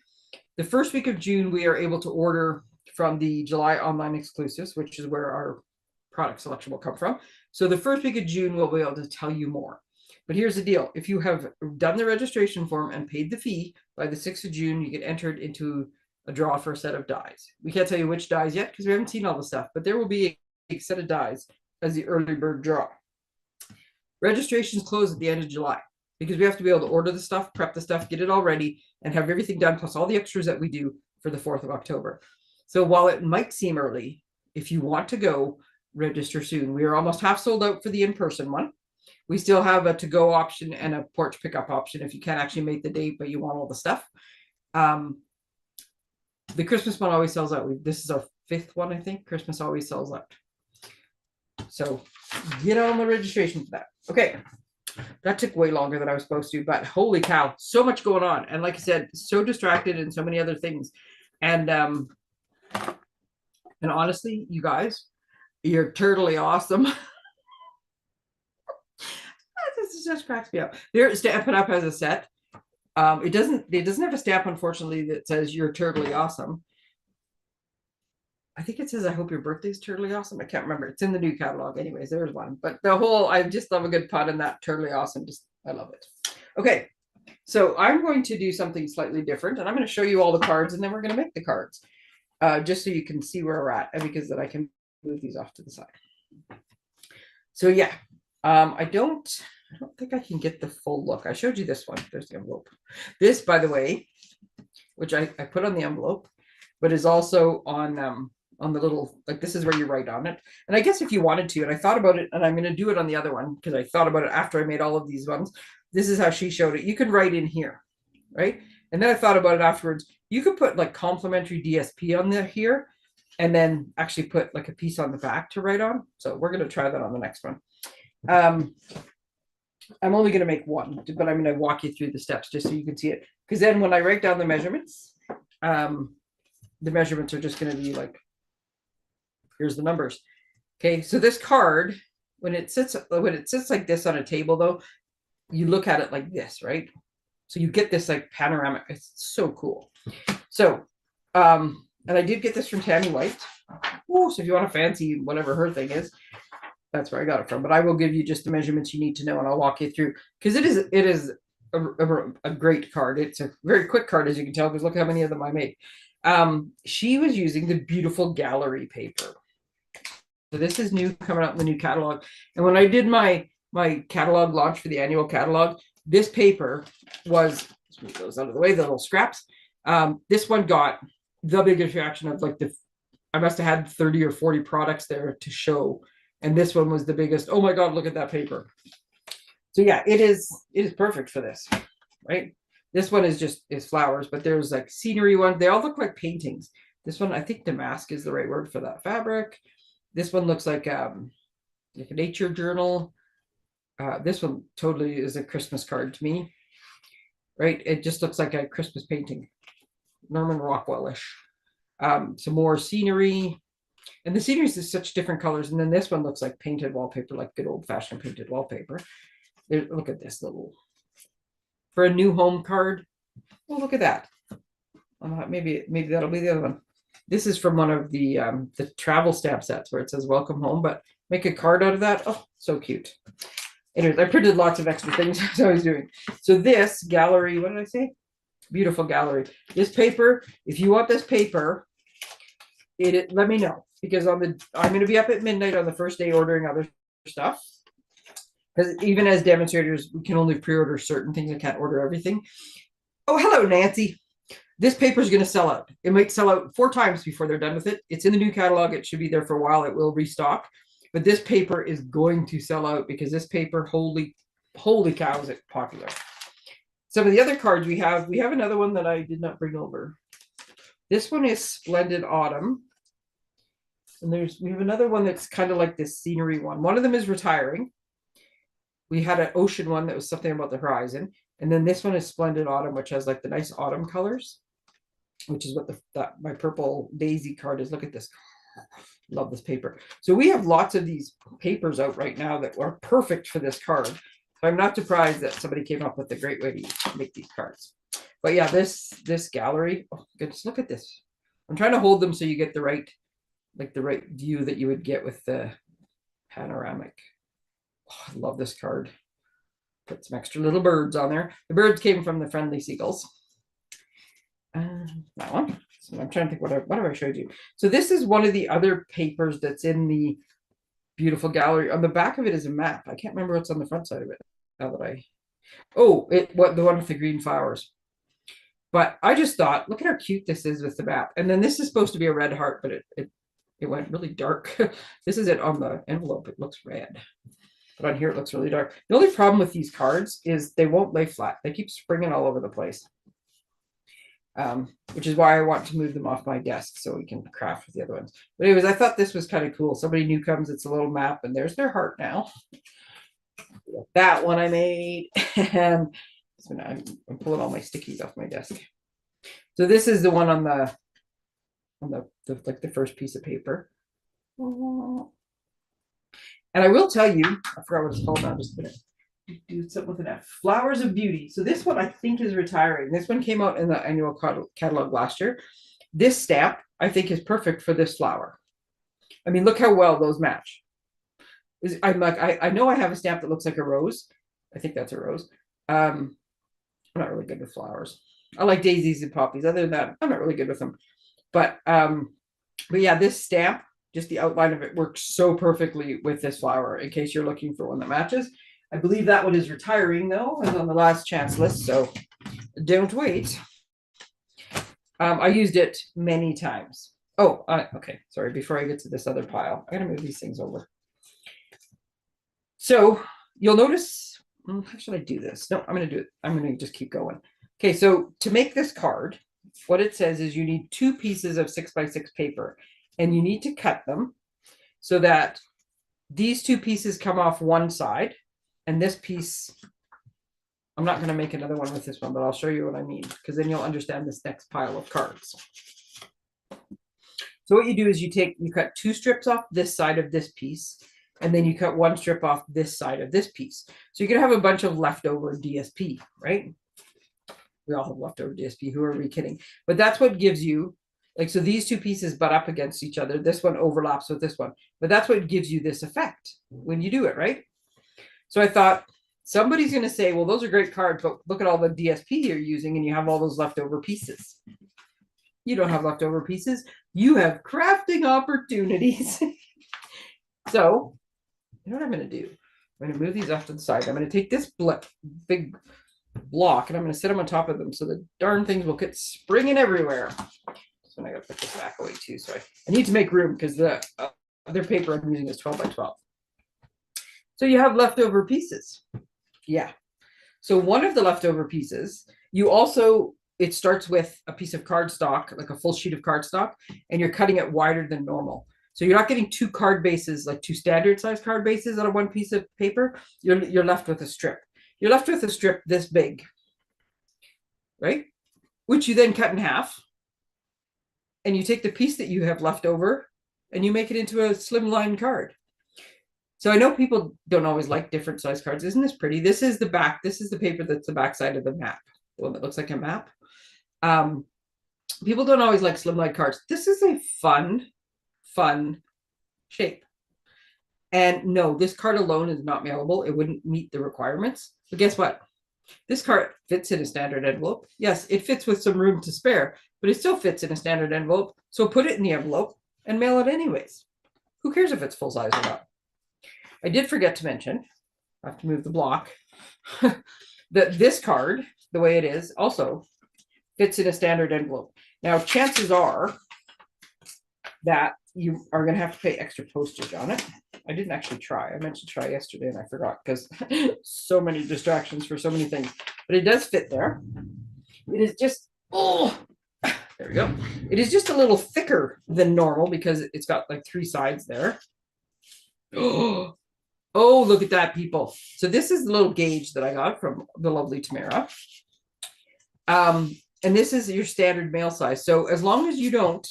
S1: The first week of June, we are able to order from the July online exclusives, which is where our product selection will come from. So the first week of June, we'll be able to tell you more. But here's the deal. If you have done the registration form and paid the fee by the 6th of June, you get entered into a draw for a set of dies. We can't tell you which dies yet because we haven't seen all the stuff, but there will be a set of dies as the early bird draw. Registrations close at the end of July because we have to be able to order the stuff, prep the stuff, get it all ready, and have everything done, plus all the extras that we do for the 4th of October. So while it might seem early, if you want to go, register soon. We are almost half sold out for the in-person one. We still have a to-go option and a porch pickup option if you can't actually make the date, but you want all the stuff. The Christmas one always sells out. This is our 5th one, I think. Christmas always sells out. So get on the registration for that. Okay. That took way longer than I was supposed to, but holy cow, so much going on. And like I said, so distracted and so many other things. And honestly, you guys, you're totally awesome. This just cracks me up. There, Stampin' Up has a set. It doesn't have a stamp, unfortunately, that says you're totally awesome. I think it says, I hope your birthday's totally awesome. I can't remember. It's in the new catalog. Anyways, there's one. But the whole, I just love a good pun in that. Totally awesome. Just, I love it. Okay. So I'm going to do something slightly different. And I'm going to show you all the cards. And then we're going to make the cards. Just so you can see where we're at. And because then I can move these off to the side. So yeah. I don't think I can get the full look. I showed you this one. There's the envelope. This, by the way, which I put on the envelope, but is also on the little, like this is where you write on it. And I guess if you wanted to, and I thought about it, and I'm going to do it on the other one because I thought about it after I made all of these ones. This is how she showed it. You can write in here, right? And then I thought about it afterwards. You could put like complimentary DSP on there here, and then actually put like a piece on the back to write on. So we're going to try that on the next one. I'm only going to make one, but I'm going to walk you through the steps just so you can see it. Because then when I write down the measurements are just going to be like, here's the numbers. Okay, so this card, when it sits like this on a table, though, you look at it like this, right? So you get this like panoramic. It's so cool. So, and I did get this from Tammy White. Ooh, so if you want to fancy whatever her thing is, that's where I got it from. But I will give you just the measurements you need to know, and I'll walk you through because it is a great card. It's a very quick card, as you can tell, because look how many of them I made. She was using the beautiful gallery paper. So this is new, coming out in the new catalog. And when I did my catalog launch for the annual catalog, this paper was, let's move those out of the way, the little scraps. This one got the biggest reaction of like I must have had 30 or 40 products there to show. And this one was the biggest. Oh my God, look at that paper. So yeah, it is perfect for this, right? This one is flowers, but there's like scenery ones. They all look like paintings. This one, I think damask is the right word for that fabric. This one looks like a nature journal. This one totally is a Christmas card to me, right? It just looks like a Christmas painting, Norman Rockwell-ish. Some more scenery, and the scenery is such different colors. And then this one looks like painted wallpaper, like good old-fashioned painted wallpaper. Look at this little, for a new home card. Oh, look at that. Maybe that'll be the other one. This is from one of the travel stamp sets where it says welcome home, but make a card out of that. Oh, so cute. Anyways, I printed lots of extra things as I was doing. So this gallery, what did I say? Beautiful gallery. This paper, if you want this paper, let me know, because I'm going to be up at midnight on the first day ordering other stuff. Because even as demonstrators, we can only pre-order certain things. I can't order everything. Oh, hello, Nancy. This paper is going to sell out. It might sell out 4 times before they're done with it. It's in the new catalog. It should be there for a while. It will restock. But this paper is going to sell out because this paper, holy cow, is it popular. Some of the other cards we have another one that I did not bring over. This one is Splendid Autumn. And we have another one that's kind of like this scenery one. One of them is retiring. We had an ocean one that was something about the horizon. And then this one is Splendid Autumn, which has like the nice autumn colors, which is what my purple daisy card is. Look at this. Love this paper. So we have lots of these papers out right now that are perfect for this card. So I'm not surprised that somebody came up with a great way to make these cards. But yeah, this gallery, oh goodness, look at this. I'm trying to hold them so you get the right view that you would get with the panoramic. Oh, I love this card. Put some extra little birds on there. The birds came from the Friendly Seagulls. That one. So I'm trying to think what have I showed you. So this is one of the other papers that's in the beautiful gallery. On the back of it is a map. I can't remember what's on the front side of it. Now that the one with the green flowers. But I just thought, look at how cute this is with the map. And then this is supposed to be a red heart, but it went really dark. This is it on the envelope. It looks red. But on here it looks really dark. The only problem with these cards is they won't lay flat. They keep springing all over the place. Which is why I want to move them off my desk so we can craft with the other ones. But anyways, I thought this was kind of cool. Somebody new comes, it's a little map, and there's their heart now. That one I made. And I'm pulling all my stickies off my desk. So this is the one on the first piece of paper. And I will tell you, I forgot what it's called now, just a minute. Do something with an F. Flowers of Beauty. So this one I think is retiring. This one came out in the annual catalog last year. This stamp I think is perfect for this flower. I mean, look how well those match. I know I have a stamp that looks like a rose. I think that's a rose. I'm not really good with flowers. I like daisies and poppies. Other than that, I'm not really good with them. But yeah, this stamp, just the outline of it works so perfectly with this flower in case you're looking for one that matches. I believe that one is retiring though, and on the last chance list, so don't wait. I used it many times. Oh, okay. Sorry, before I get to this other pile, I gotta move these things over. So you'll notice, how should I do this? No, I'm gonna do it. I'm gonna just keep going. Okay, so to make this card, what it says is you need 2 pieces of 6x6 paper, and you need to cut them so that these 2 pieces come off one side, and this piece, I'm not going to make another one with this one, but I'll show you what I mean, because then you'll understand this next pile of cards. So what you do is you cut 2 strips off this side of this piece, and then you cut 1 strip off this side of this piece. So you can have a bunch of leftover DSP, right? We all have leftover DSP. Who are we kidding? But that's what gives you, like, so these 2 pieces butt up against each other. This one overlaps with this one. But that's what gives you this effect when you do it, right? So I thought somebody's going to say, well, those are great cards, but look at all the DSP you're using and you have all those leftover pieces. You don't have leftover pieces. You have crafting opportunities. So you know what I'm going to do? I'm going to move these off to the side. I'm going to take this big block and I'm going to sit them on top of them so the darn things will get springing everywhere. So I got to put this back away too. So I need to make room because the other paper I'm using is 12 by 12. So you have leftover pieces. Yeah. So one of the leftover pieces, you also, it starts with a piece of cardstock, like a full sheet of cardstock, and you're cutting it wider than normal. So you're not getting two card bases, like two standard size card bases on one piece of paper. You're left with a strip. You're left with a strip this big, right? Which you then cut in half. And you take the piece that you have left over and you make it into a slimline card. So I know people don't always like different size cards. Isn't this pretty? This is the back. This is the paper that's the back side of the map. The one that looks like a map. People don't always like slimline cards. This is a fun shape. And no, this card alone is not mailable. It wouldn't meet the requirements. But guess what? This card fits in a standard envelope. Yes, it fits with some room to spare, but it still fits in a standard envelope. So put it in the envelope and mail it anyways. Who cares if it's full size or not? I did forget to mention, I have to move the block, that this card, the way it is, also fits in a standard envelope. Now, chances are that you are going to have to pay extra postage on it. I didn't actually try. I meant to try yesterday and I forgot because so many distractions for so many things. But it does fit there. It is just, oh, there we go. It is just a little thicker than normal because it's got like 3 sides there. Oh, look at that, people. So this is the little gauge that I got from the lovely Tamara. And this is your standard mail size. So as long as you don't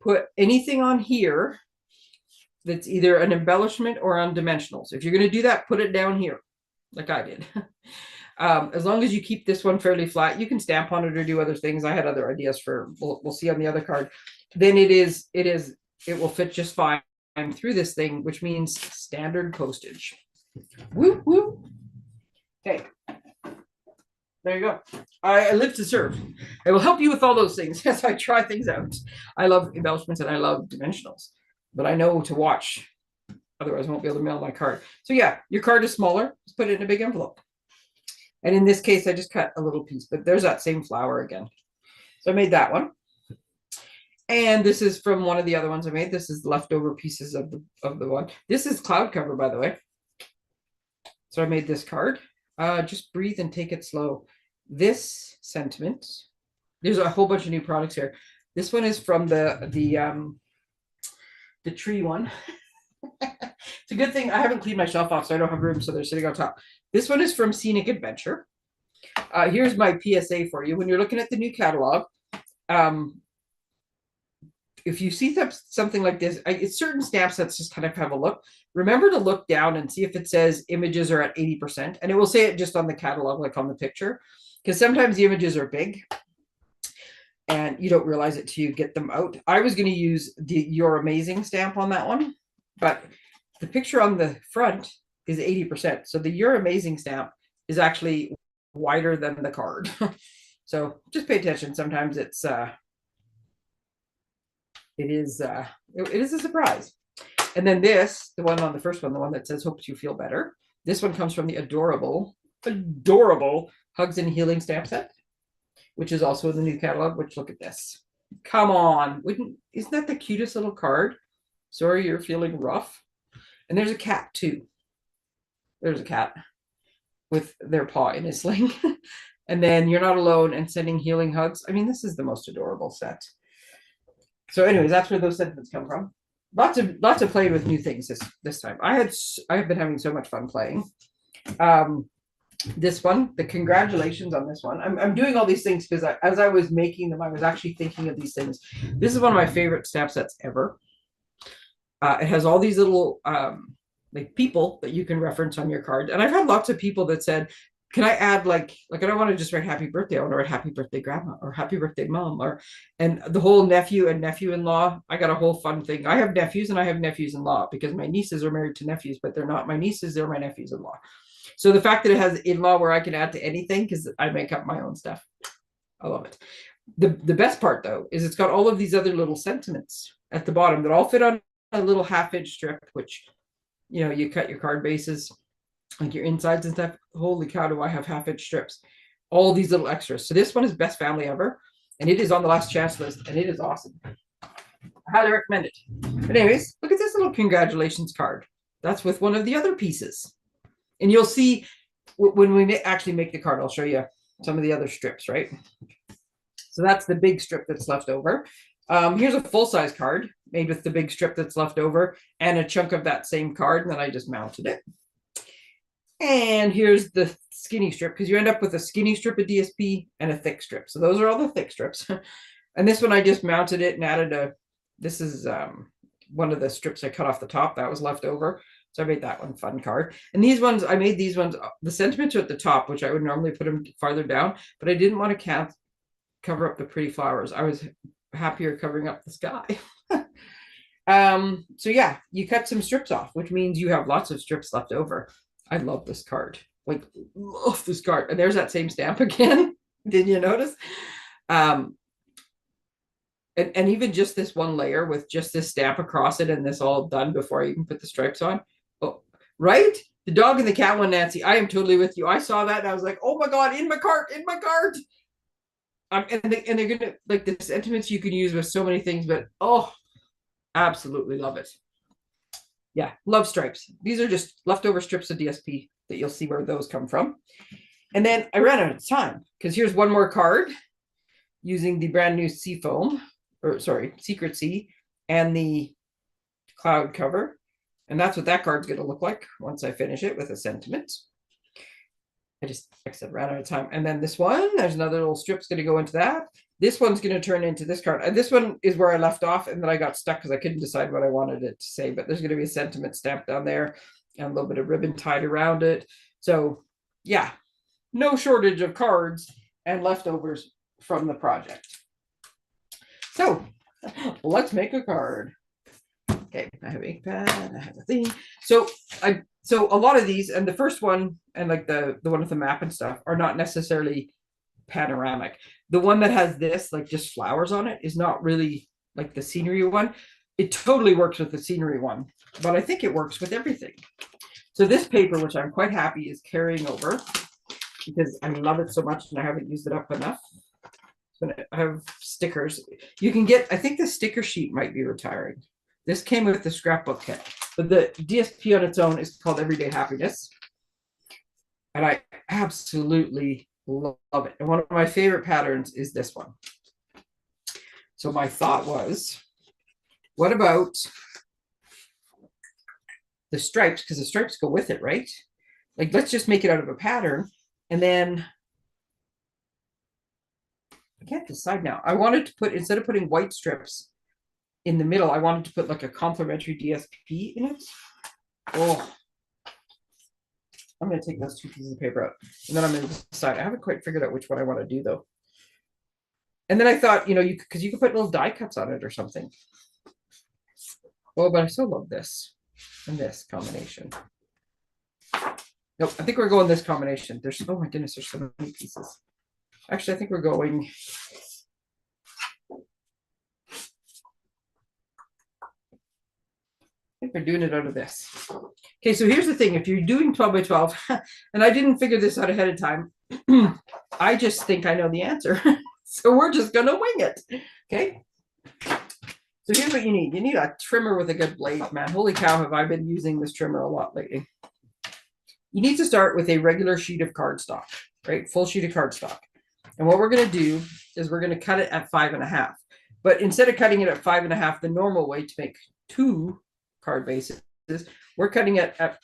S1: put anything on here that's either an embellishment or on dimensionals. If you're going to do that, put it down here, like I did. As long as you keep this one fairly flat, you can stamp on it or do other things. I had other ideas for, we'll see on the other card. Then it will fit just fine through this thing, which means standard postage. Woo, woo. Okay. There you go. I live to serve. I will help you with all those things as I try things out. I love embellishments and I love dimensionals, but I know to watch. Otherwise, I won't be able to mail my card. So yeah, your card is smaller. Just put it in a big envelope. And in this case, I just cut a little piece, but there's that same flower again. So I made that one. And this is from one of the other ones I made. This is leftover pieces of the one. This is cloud cover, by the way. So I made this card. Just breathe and take it slow. This sentiment, there's a whole bunch of new products here. This one is from the tree one. It's a good thing I haven't cleaned my shelf off, so I don't have room, so they're sitting on top. This one is from Scenic Adventure. Here's my PSA for you. When you're looking at the new catalog, if you see something like this, it's certain stamp sets just kind of have a look. Remember to look down and see if it says images are at 80%, and it will say it just on the catalog, like on the picture, because sometimes the images are big and you don't realize it till you get them out. I was going to use the You're Amazing stamp on that one, but the picture on the front is 80%. So the You're Amazing stamp is actually wider than the card. So just pay attention. Sometimes it is a surprise. And then this, the one on the first one, the one that says hopes you feel better. This one comes from the adorable Hugs and Healing stamp set, which is also in the new catalog, which look at this. Come on. Isn't that the cutest little card? Sorry, you're feeling rough. And there's a cat too. There's a cat with their paw in a sling. And then You're Not Alone and Sending Healing Hugs. I mean, this is the most adorable set. So anyways, that's where those sentiments come from. Lots of playing with new things this time. I have been having so much fun playing. This one, the congratulations on this one. I'm doing all these things because as I was making them, I was actually thinking of these things. This is one of my favorite stamp sets ever. It has all these little like people that you can reference on your card. And I've had lots of people that said, can I add like I don't want to just write happy birthday, I want to write happy birthday grandma or happy birthday mom, and the whole nephew and nephew-in-law. I got a whole fun thing. I have nephews and I have nephews-in-law because my nieces are married to nephews, but they're not my nieces, they're my nephews-in-law. So the fact that it has in-law where I can add to anything, because I make up my own stuff. I love it. The best part though is it's got all of these other little sentiments at the bottom that all fit on a little half-inch strip, which you cut your card bases, like your insides and stuff. Holy cow, do I have half-inch strips. All these little extras. So this one is best family ever, and it is on the last chance list, and it is awesome. I highly recommend it. But anyways, look at this little congratulations card. That's with one of the other pieces. And you'll see when we actually make the card, I'll show you some of the other strips, right? So that's the big strip that's left over. Here's a full-size card made with the big strip that's left over and a chunk of that same card, and then I just mounted it. And here's the skinny strip, because you end up with a skinny strip of DSP and a thick strip. So those are all the thick strips. And this one I just mounted it and added this is one of the strips I cut off the top that was left over. So I made that one fun card. And these ones, I made these ones, the sentiments are at the top, which I would normally put them farther down, but I didn't want to cover up the pretty flowers. I was happier covering up the sky. So yeah, you cut some strips off, which means you have lots of strips left over. I love this card. Like, love this card. And there's that same stamp again. Did you notice? And even just this one layer with just this stamp across it and this all done before I even put the stripes on. Oh, right? The dog and the cat one, Nancy. I am totally with you. I saw that and I was like, oh my God, in my cart, in my cart. And they're gonna, like, the sentiments you can use with so many things, but oh, absolutely love it. Yeah, love stripes. These are just leftover strips of DSP that you'll see where those come from. And then I ran out of time because here's one more card using the brand new Seafoam, or sorry, Secret Sea, and the cloud cover. And that's what that card's going to look like once I finish it with a sentiment. Like I said, ran out of time. And then this one, there's another little strip's going to go into that. This one's going to turn into this card. And this one is where I left off, and then I got stuck because I couldn't decide what I wanted it to say. But there's going to be a sentiment stamped down there and a little bit of ribbon tied around it. So yeah, no shortage of cards and leftovers from the project. So let's make a card. Okay, I have ink pad, I have a thing. So a lot of these, and the first one and like the one with the map and stuff are not necessarily panoramic. The one that has this, like just flowers on it, is not really like the scenery one. It totally works with the scenery one, but I think it works with everything. So this paper, which I'm quite happy is carrying over because I love it so much and I haven't used it up enough. I have stickers. You can get, I think the sticker sheet might be retiring. This came with the scrapbook kit, but the DSP on its own is called Everyday Happiness. And I absolutely love it. And one of my favorite patterns is this one. So my thought was, what about the stripes? Because the stripes go with it, right? Like, let's just make it out of a pattern. And then I can't decide now. I wanted to put, instead of putting white strips in the middle, I wanted to put like a complementary DSP in it. Oh, I'm going to take those two pieces of paper out and then I'm going to decide. I haven't quite figured out which one I want to do though. And then I thought, you know, because you could put little die cuts on it or something. Oh, but I still love this and this combination. Nope, I think we're going this combination. There's, oh my goodness, there's so many pieces. Actually, I think we're going. I think we're doing it out of this. Okay, so here's the thing. If you're doing 12 by 12, and I didn't figure this out ahead of time, I just think I know the answer. So we're just going to wing it. Okay. So here's what you need. You need a trimmer with a good blade, man. Holy cow, have I been using this trimmer a lot lately. You need to start with a regular sheet of cardstock, right? Full sheet of cardstock. And what we're going to do is we're going to cut it at 5.5. But instead of cutting it at 5.5, the normal way to make 2 card bases, we're cutting it at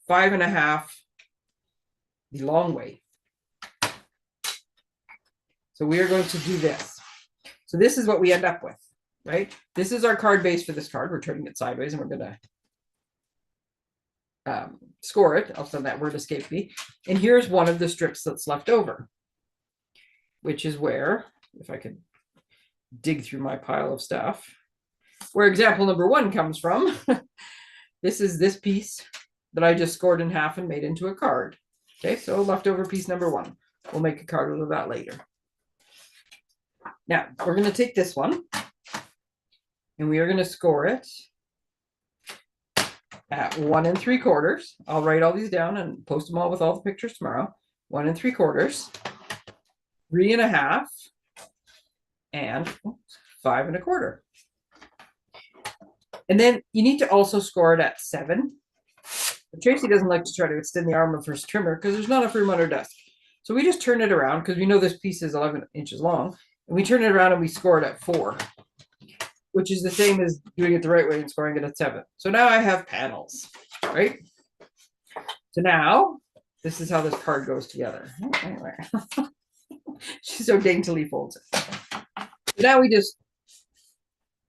S1: 5.5 the long way. So we are going to do this. So this is what we end up with, right? This is our card base for this card. We're turning it sideways and we're going to score it. I'll send that word escape me. And here's one of the strips that's left over, which is where, if I could dig through my pile of stuff, where example number 1 comes from. This is this piece that I just scored in half and made into a card. Okay, so leftover piece number 1. We'll make a card of that later. Now, we're going to take this one and we are going to score it at 1 3/4. I'll write all these down and post them all with all the pictures tomorrow. 1 3/4, 3.5, and 5 1/4. And then you need to also score it at 7 Tracey doesn't like to try to extend the arm of her trimmer because there's not enough room on her desk. So we just turn it around because we know this piece is 11 inches long. And we turn it around and we score it at 4, which is the same as doing it the right way and scoring it at 7. So now I have panels, right? So now this is how this card goes together. Anyway, she so daintily folds it. So now we just,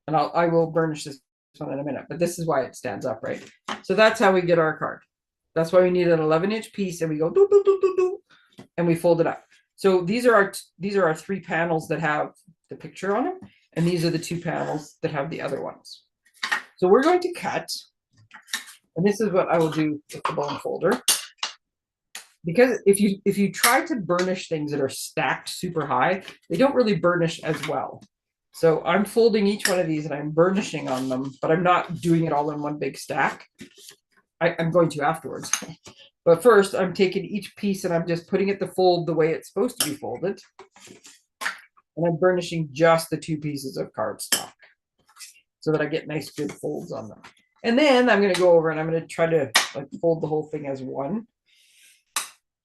S1: and I will burnish this one in a minute, but this is why it stands up, right? So that's how we get our card. That's why we need an 11-inch piece, and we go doo, doo, doo, doo, doo, and we fold it up. So these are our 3 panels that have the picture on them, and these are the 2 panels that have the other ones. So we're going to cut, and this is what I will do with the bone folder. Because if you try to burnish things that are stacked super high, they don't really burnish as well. So I'm folding each one of these and I'm burnishing on them, but I'm not doing it all in one big stack. I'm going to afterwards. But first, I'm taking each piece and I'm just putting it to fold the way it's supposed to be folded. And I'm burnishing just the 2 pieces of cardstock so that I get nice good folds on them. And then I'm going to go over and I'm going to try to like fold the whole thing as one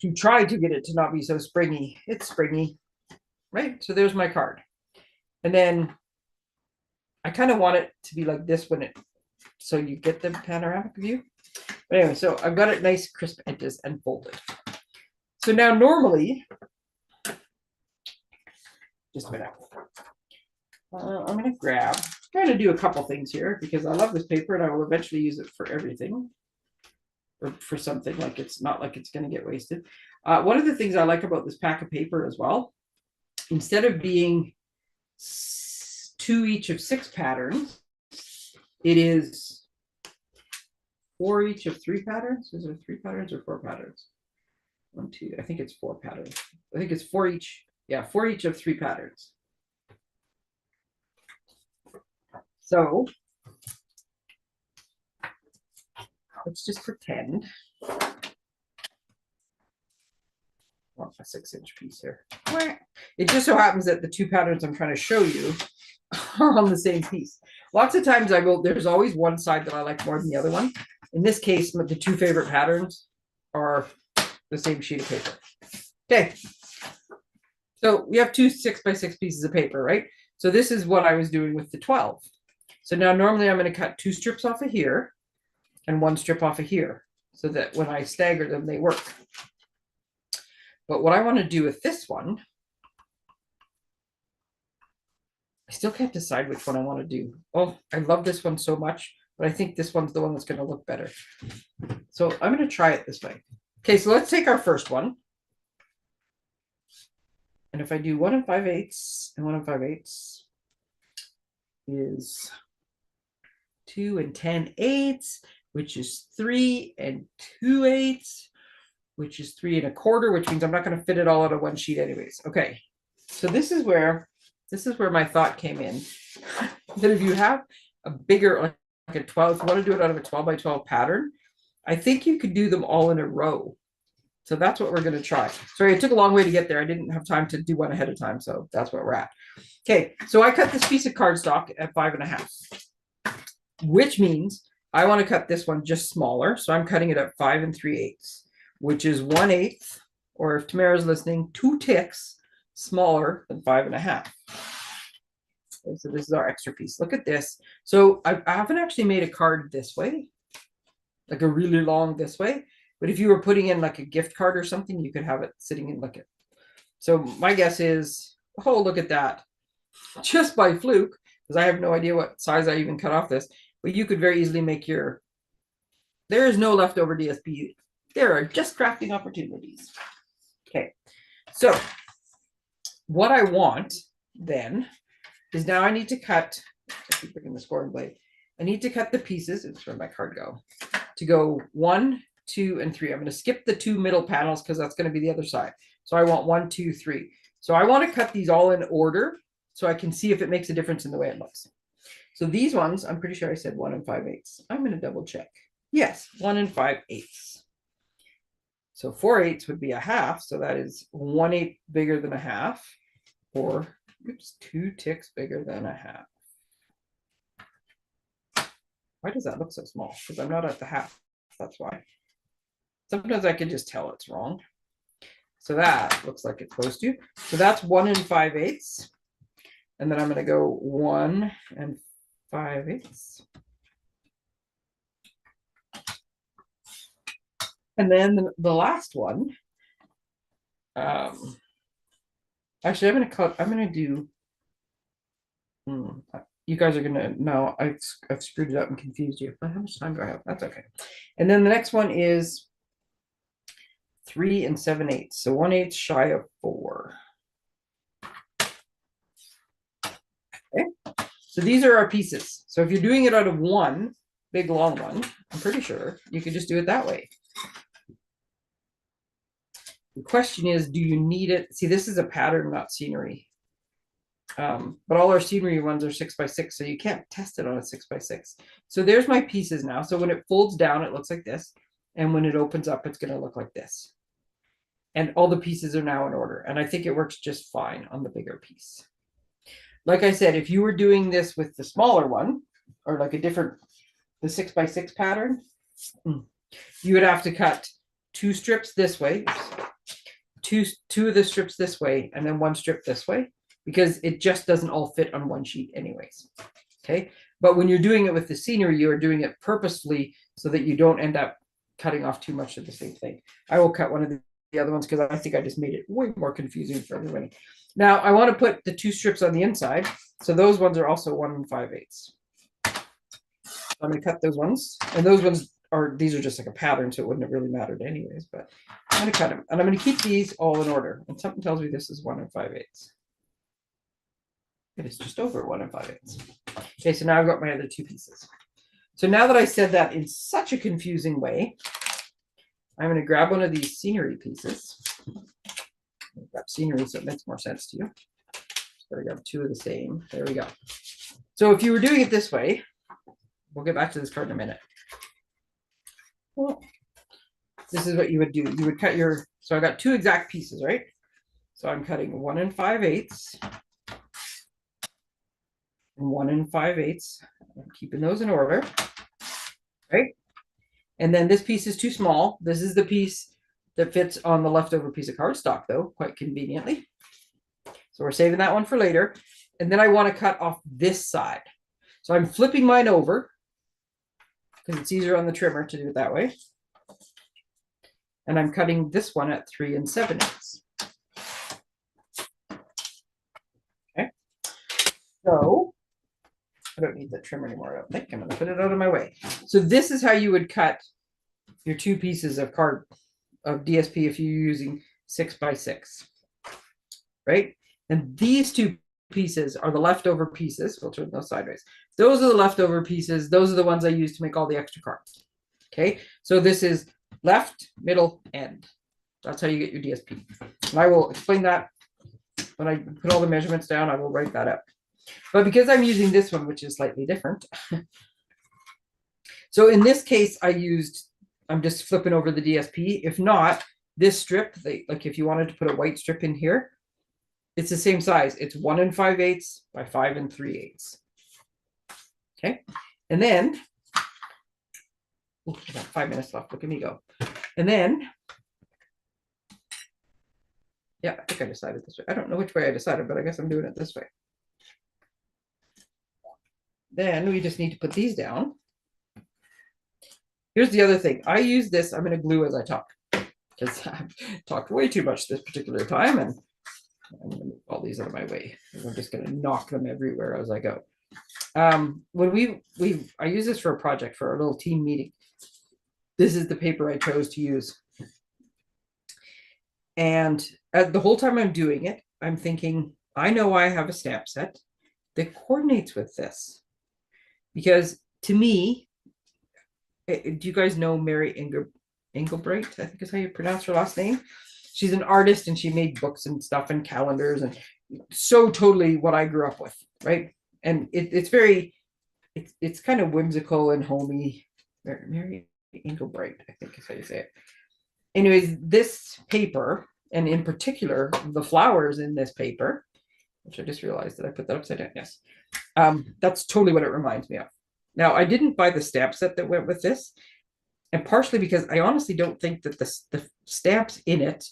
S1: to try to get it to not be so springy. It's springy, right? So there's my card. And then I kind of want it to be like this when it, so you get the panoramic view. But anyway, so I've got it nice, crisp edges and folded. So now normally, just a minute. I'm going to do a couple things here because I love this paper and I will eventually use it for everything or for something like it's not like it's going to get wasted. One of the things I like about this pack of paper as well, instead of being 2 each of 6 patterns, it is 4 each of 3 patterns. Is there 3 patterns or 4 patterns? 1, 2, I think it's 4 patterns. I think it's 4 each. Yeah, 4 each of 3 patterns. So let's just pretend. Well, a 6-inch piece here. It just so happens that the 2 patterns I'm trying to show you are on the same piece. Lots of times there's always one side that I like more than the other one. In this case, the 2 favorite patterns are the same sheet of paper. Okay. So we have 2 6x6 pieces of paper, right? So this is what I was doing with the 12. So now normally I'm going to cut 2 strips off of here and 1 strip off of here so that when I stagger them, they work. But what I want to do with this one, I still can't decide which one I want to do. Oh, I love this one so much, but I think this one's the one that's going to look better. So I'm going to try it this way. Okay, so let's take our first one. And if I do 1 5/8 and 1 5/8 is 2 10/8, which is 3 2/8, which is 3 1/4, which means I'm not going to fit it all out of one sheet anyways. Okay, so this is where my thought came in. That if you have a bigger, like a 12, if you want to do it out of a 12 by 12 pattern, I think you could do them all in a row. So that's what we're going to try. Sorry, it took a long way to get there. I didn't have time to do one ahead of time, so that's where we're at. Okay, so I cut this piece of cardstock at 5 1/2, which means I want to cut this one just smaller. So I'm cutting it at 5 3/8, which is 1/8, or if Tamara's listening, 2 ticks smaller than 5 1/2. Okay, so this is our extra piece. Look at this. So I haven't actually made a card this way, like a really long this way. But if you were putting in like a gift card or something, you could have it sitting in like it. So my guess is, oh, look at that. Just by fluke, because I have no idea what size I even cut off this, but you could very easily make your, there is no leftover DSP. There are just crafting opportunities. Okay, so what I want then is now I need to cut, I keep picking the scoring blade. I need to cut the pieces, it's where my card go, to go 1, 2, and 3. I'm going to skip the 2 middle panels because that's going to be the other side. So I want 1, 2, 3. So I want to cut these all in order so I can see if it makes a difference in the way it looks. So these ones, I'm pretty sure I said 1 5/8. I'm going to double check. Yes, 1 5/8. So 4/8 would be a half. So that is 1/8 bigger than a half, or oops, 2 ticks bigger than a half. Why does that look so small? Because I'm not at the half. That's why. Sometimes I can just tell it's wrong. So that looks like it's supposed to. So that's 1 5/8. And then I'm going to go 1 5/8. And then the last one, actually, I'm going to do, you guys are going to know I've screwed it up and confused you. But how much time do I have? That's okay. And then the next one is 3 7/8. So 1/8 shy of 4. Okay. So these are our pieces. So if you're doing it out of one big long one, I'm pretty sure you could just do it that way. The question is, do you need it? See, this is a pattern, not scenery. But all our scenery ones are 6x6, so you can't test it on a 6x6. So there's my pieces now. So when it folds down, it looks like this. And when it opens up, it's going to look like this. And all the pieces are now in order. And I think it works just fine on the bigger piece. Like I said, if you were doing this with the smaller one, or like a different, the 6x6 pattern, you would have to cut 2 strips this way, two of the strips this way, and then 1 strip this way, because it just doesn't all fit on one sheet anyways. Okay. But when you're doing it with the scenery, you are doing it purposefully so that you don't end up cutting off too much of the same thing. I will cut one of the other ones because I think I just made it way more confusing for everybody. Now I want to put the 2 strips on the inside. So those ones are also 1 5/8. I'm going to cut those ones, and those ones are, these are just like a pattern, so it wouldn't have really mattered anyways, but I'm going to cut them, and I'm going to keep these all in order. And something tells me this is 1 5/8. It is just over 1 5/8. Okay, so now I've got my other 2 pieces. So now that I said that in such a confusing way, I'm going to grab one of these scenery pieces. I've got scenery, so it makes more sense to you. So I got 2 of the same. There we go. So if you were doing it this way, we'll get back to this card in a minute. Well, this is what you would do. You would cut your, so I got 2 exact pieces, right? So I'm cutting 1 5/8 and 1 5/8. I'm keeping those in order, right? And then this piece is too small. This is the piece that fits on the leftover piece of cardstock, though, quite conveniently. So we're saving that one for later. And then I want to cut off this side. So I'm flipping mine over because it's easier on the trimmer to do it that way. And I'm cutting this one at 3 7/8. Okay. So I don't need the trimmer anymore, I don't think. I'm going to put it out of my way. So this is how you would cut your 2 pieces of card of DSP if you're using 6x6, right? And these 2 pieces are the leftover pieces. We'll turn those sideways. Those are the leftover pieces. Those are the ones I use to make all the extra cards. Okay, so this is left, middle, end. That's how you get your DSP. And I will explain that when I put all the measurements down. I will write that up. But because I'm using this one, which is slightly different. So in this case, I'm just flipping over the DSP. If not, this strip, like if you wanted to put a white strip in here, it's the same size. It's 1 5/8 by 5 3/8. Okay. And then, I got 5 minutes left. Look at me go. And then, yeah, I think I decided this way. I don't know which way I decided, but I guess I'm doing it this way. Then we just need to put these down. Here's the other thing. I use this. I'm going to glue as I talk because I've talked way too much this particular time, and I'm going to move all these out of my way. I'm just going to knock them everywhere as I go. When I use this for a project for a little team meeting. This is the paper I chose to use. And the whole time I'm doing it, I'm thinking, I know I have a stamp set that coordinates with this. Because to me, do you guys know Mary Engelbreit? I think is how you pronounce her last name. She's an artist and she made books and stuff and calendars and so totally what I grew up with, right? And it's kind of whimsical and homey. Mary Engelbreit, I think is how you say it. Anyways, this paper, and in particular, the flowers in this paper, which I just realized that I put that upside down. Yes. That's totally what it reminds me of. Now, I didn't buy the stamp set that went with this. And partially because I honestly don't think that the stamps in it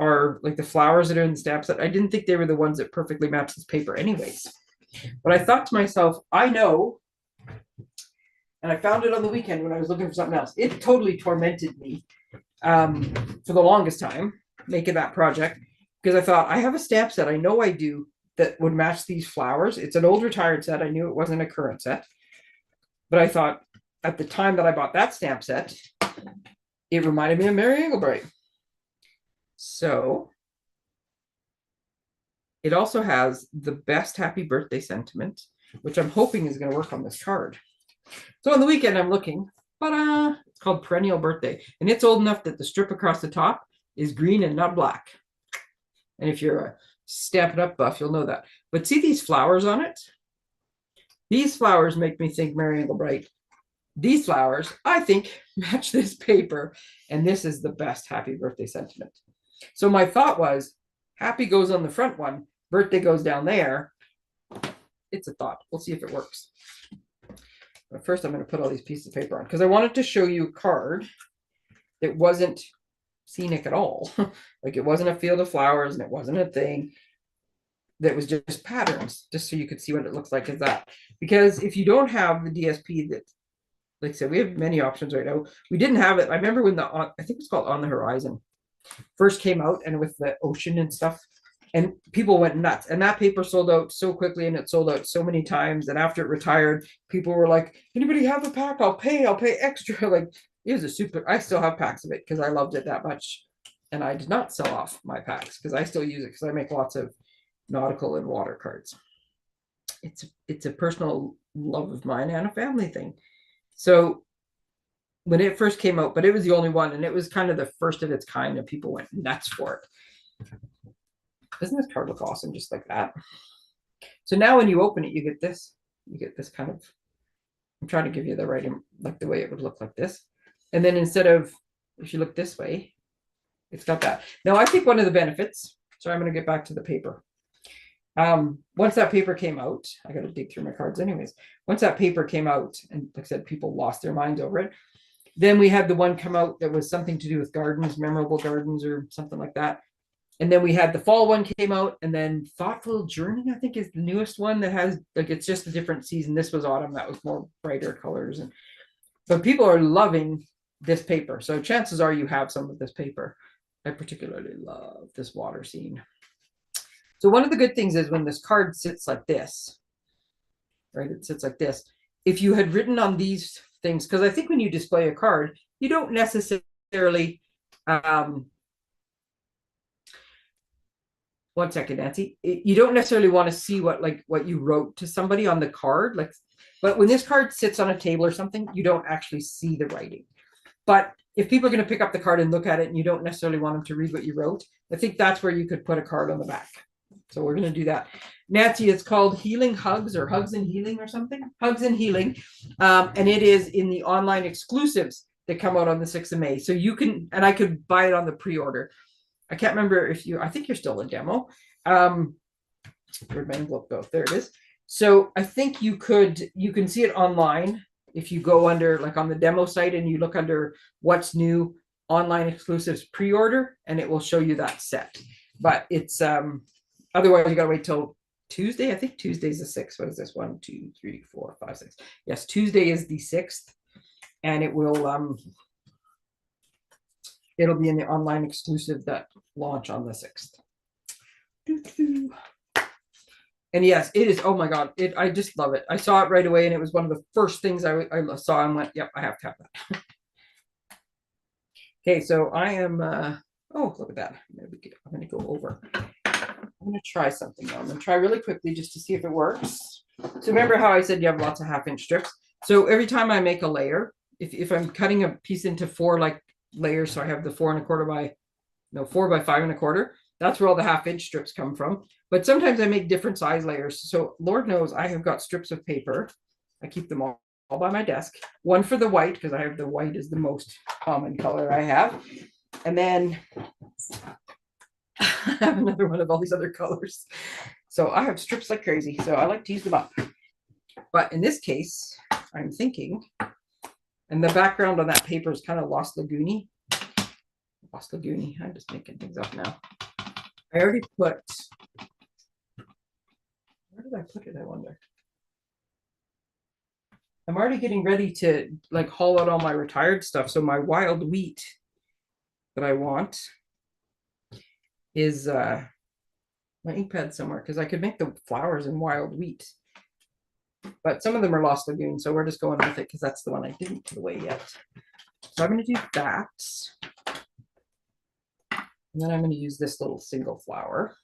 S1: are like the flowers that are in the stamp set. I didn't think they were the ones that perfectly match this paper anyways. But I thought to myself, I know, and I found it on the weekend when I was looking for something else. It totally tormented me for the longest time making that project, because I thought I have a stamp set, I know I do, that would match these flowers. It's an old retired set. I knew it wasn't a current set. But I thought at the time that I bought that stamp set, it reminded me of Mary Engelbright. So it also has the best happy birthday sentiment, which I'm hoping is going to work on this card. So on the weekend, I'm looking, but it's called Perennial Birthday. And it's old enough that the strip across the top is green and not black. And if you're a Stampin' Up buff, you'll know that. But see these flowers on it? These flowers make me think Mary Engelbright. These flowers, I think, match this paper. And this is the best happy birthday sentiment. So my thought was, happy goes on the front one, birthday goes down there. It's a thought. We'll see if it works. But first, I'm going to put all these pieces of paper on because I wanted to show you a card that wasn't scenic at all. Like it wasn't a field of flowers and it wasn't a thing. That was just patterns, just so you could see what it looks like as that. Because if you don't have the DSP that, like I said, we have many options right now. We didn't have it. I remember when I think it's called On the Horizon, first came out, and with the ocean and stuff, and people went nuts. And that paper sold out so quickly, and it sold out so many times. And after it retired, people were like, anybody have a pack? I'll pay extra. Like it was a super, I still have packs of it because I loved it that much. And I did not sell off my packs because I still use it because I make lots of nautical and water cards. It's a personal love of mine and a family thing. So when it first came out, but it was the only one, and it was kind of the first of its kind, and people went nuts for it. Doesn't this card look awesome just like that? So now when you open it, you get this kind of, I'm trying to give you the right, like the way it would look like this. And then instead of, if you look this way, it's got that. Now I think one of the benefits, so I'm going to get back to the paper. Once that paper came out, I got to dig through my cards anyways. Once that paper came out, and like I said, people lost their minds over it. Then we had the one come out that was something to do with gardens, memorable gardens or something like that. And then we had the fall one came out, and then Thoughtful Journey, I think, is the newest one that has, like, it's just a different season. This was autumn, that was more brighter colors. And but people are loving this paper. So chances are you have some of this paper. I particularly love this water scene. So one of the good things is when this card sits like this, right? It sits like this. If you had written on these things, because I think when you display a card, you don't necessarily, one second, Nancy, you don't necessarily want to see what you wrote to somebody on the card, like, but when this card sits on a table or something, you don't actually see the writing. But if people are going to pick up the card and look at it and you don't necessarily want them to read what you wrote, I think that's where you could put a card on the back. So we're going to do that. Nancy, it's called Healing Hugs, or Hugs and Healing or something. Hugs and Healing. And it is in the online exclusives that come out on the 6th of May. So you can, and I could buy it on the pre-order. I can't remember if you, I think you're still in demo. Where'd my envelope go? There it is. So I think you can see it online if you go under, like on the demo site, and you look under what's new, online exclusives pre-order, and it will show you that set. But it's, otherwise, you got to wait till Tuesday. I think Tuesday's the 6th. What is this? 1, 2, 3, 4, 5, 6. Yes, Tuesday is the 6th. And it will, it'll be in the online exclusive that launch on the 6th. And yes, it is. Oh my God. I just love it. I saw it right away, and it was one of the first things I saw and went, yep, I have to have that. Okay, so I am, oh, look at that. I'm going to go over. I'm going to try something now. I'm going to try really quickly just to see if it works. So remember how I said you have lots of 1/2 inch strips? So every time I make a layer, if I'm cutting a piece into 4 like layers, so I have the 4 1/4 by, no, 4 by 5 1/4, that's where all the 1/2 inch strips come from. But sometimes I make different size layers. So Lord knows I have got strips of paper. I keep them all by my desk. One for the white, because I have the white is the most common color I have. And then I have another one of all these other colors. So I have strips like crazy. So I like to use them up. But in this case, I'm thinking And the background on that paper is kind of Lost Lagoony. Lost Lagoony. I'm just making things up now. I already put, where did I put it, I wonder? I'm already getting ready to like haul out all my retired stuff. So my wild wheat that I want is my ink pad somewhere, because I could make the flowers in wild wheat. But some of them are Lost Lagoon, so we're just going with it because that's the one I didn't put away yet. So I'm going to do that. And then I'm going to use this little single flower.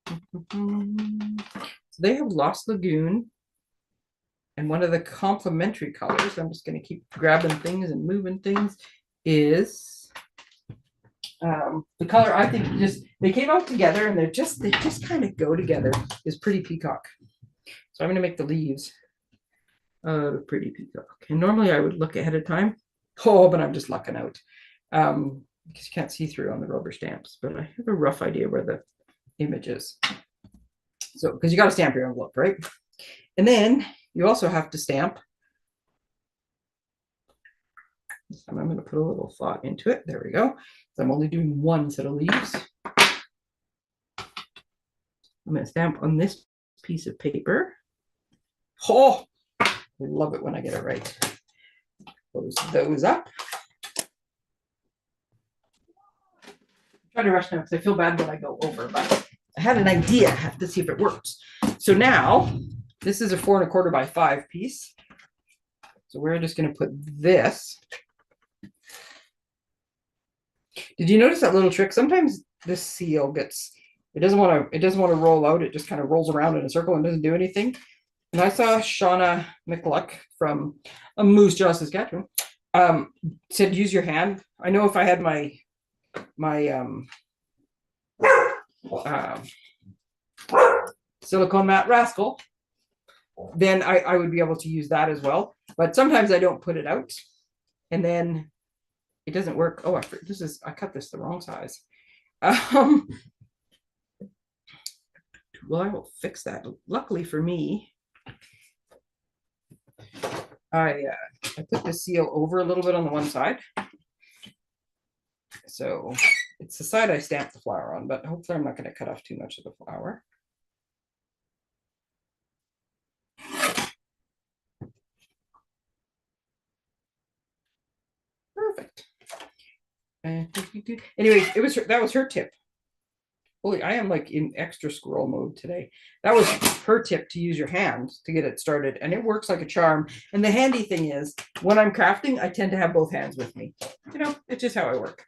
S1: So they have Lost Lagoon. And one of the complementary colors, I'm just going to keep grabbing things and moving things, is the color I think just, they came out together and they just kind of go together, is Pretty Peacock. So I'm going to make the leaves Pretty Peacock. And normally I would look ahead of time. Oh, but I'm just lucking out. Because you can't see through on the rubber stamps, but I have a rough idea where the image is. So, because you got to stamp your envelope, right? And then you also have to stamp. I'm going to put a little thought into it. There we go. So I'm only doing one set of leaves. I'm going to stamp on this piece of paper. Oh, I love it when I get it right. Close those up. I'm trying to rush now because I feel bad when I go over, but I had an idea. I have to see if it works. So now, this is a 4 1/4 by 5 piece. So we're just going to put this. Did you notice that little trick? Sometimes this seal gets, it doesn't want to roll out. It just kind of rolls around in a circle and doesn't do anything. And I saw Shauna McLuck from Moose Jaw, Saskatchewan, said use your hand. I know if I had my silicone mat rascal, then I would be able to use that as well. But sometimes I don't put it out, and then it doesn't work. Oh, I cut this the wrong size. Well, I will fix that. Luckily for me, I put the seal over a little bit on the one side. So it's the side I stamped the flower on, but hopefully I'm not going to cut off too much of the flower. Perfect. Anyways, that was her tip. Holy, I am like in extra squirrel mode today. That was her tip, to use your hand to get it started, and it works like a charm. And the handy thing is, when I'm crafting, I tend to have both hands with me. You know, it's just how I work.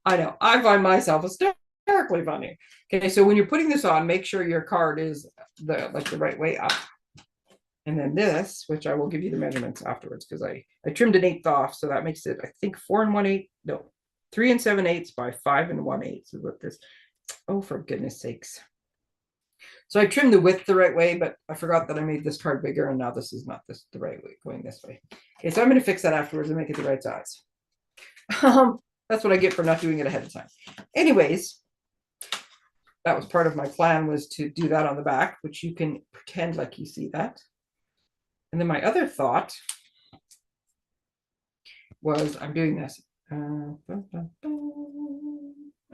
S1: I know, I find myself hysterically funny. Okay, so when you're putting this on, make sure your card is the right way up. And then this, which I will give you the measurements afterwards, because I trimmed an 1/8 off, so that makes it, I think, 4 1/8. No, 3 7/8 by 5 1/8 is what this. Oh, for goodness sakes! So I trimmed the width the right way, but I forgot that I made this card bigger, and now this is not the right way, going this way. Okay, so I'm going to fix that afterwards and make it the right size. That's what I get for not doing it ahead of time. Anyways, that was part of my plan, was to do that on the back, which you can pretend like you see that. And then my other thought was, I'm doing this.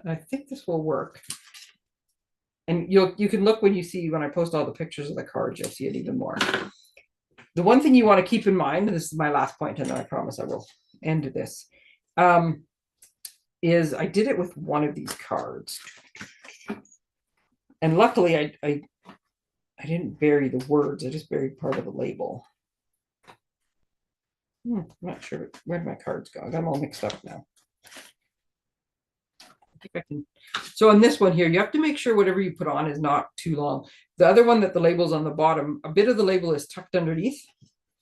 S1: I think this will work. And you can look when I post all the pictures of the cards, you'll see it even more. The one thing you want to keep in mind, and this is my last point, and then I promise I will end this, is I did it with one of these cards. And luckily I didn't bury the words, I just buried part of the label. I'm not sure where my cards go. I got them all mixed up now. I think I can. So on this one here, you have to make sure whatever you put on is not too long. The other one that the label's on the bottom, a bit of the label is tucked underneath.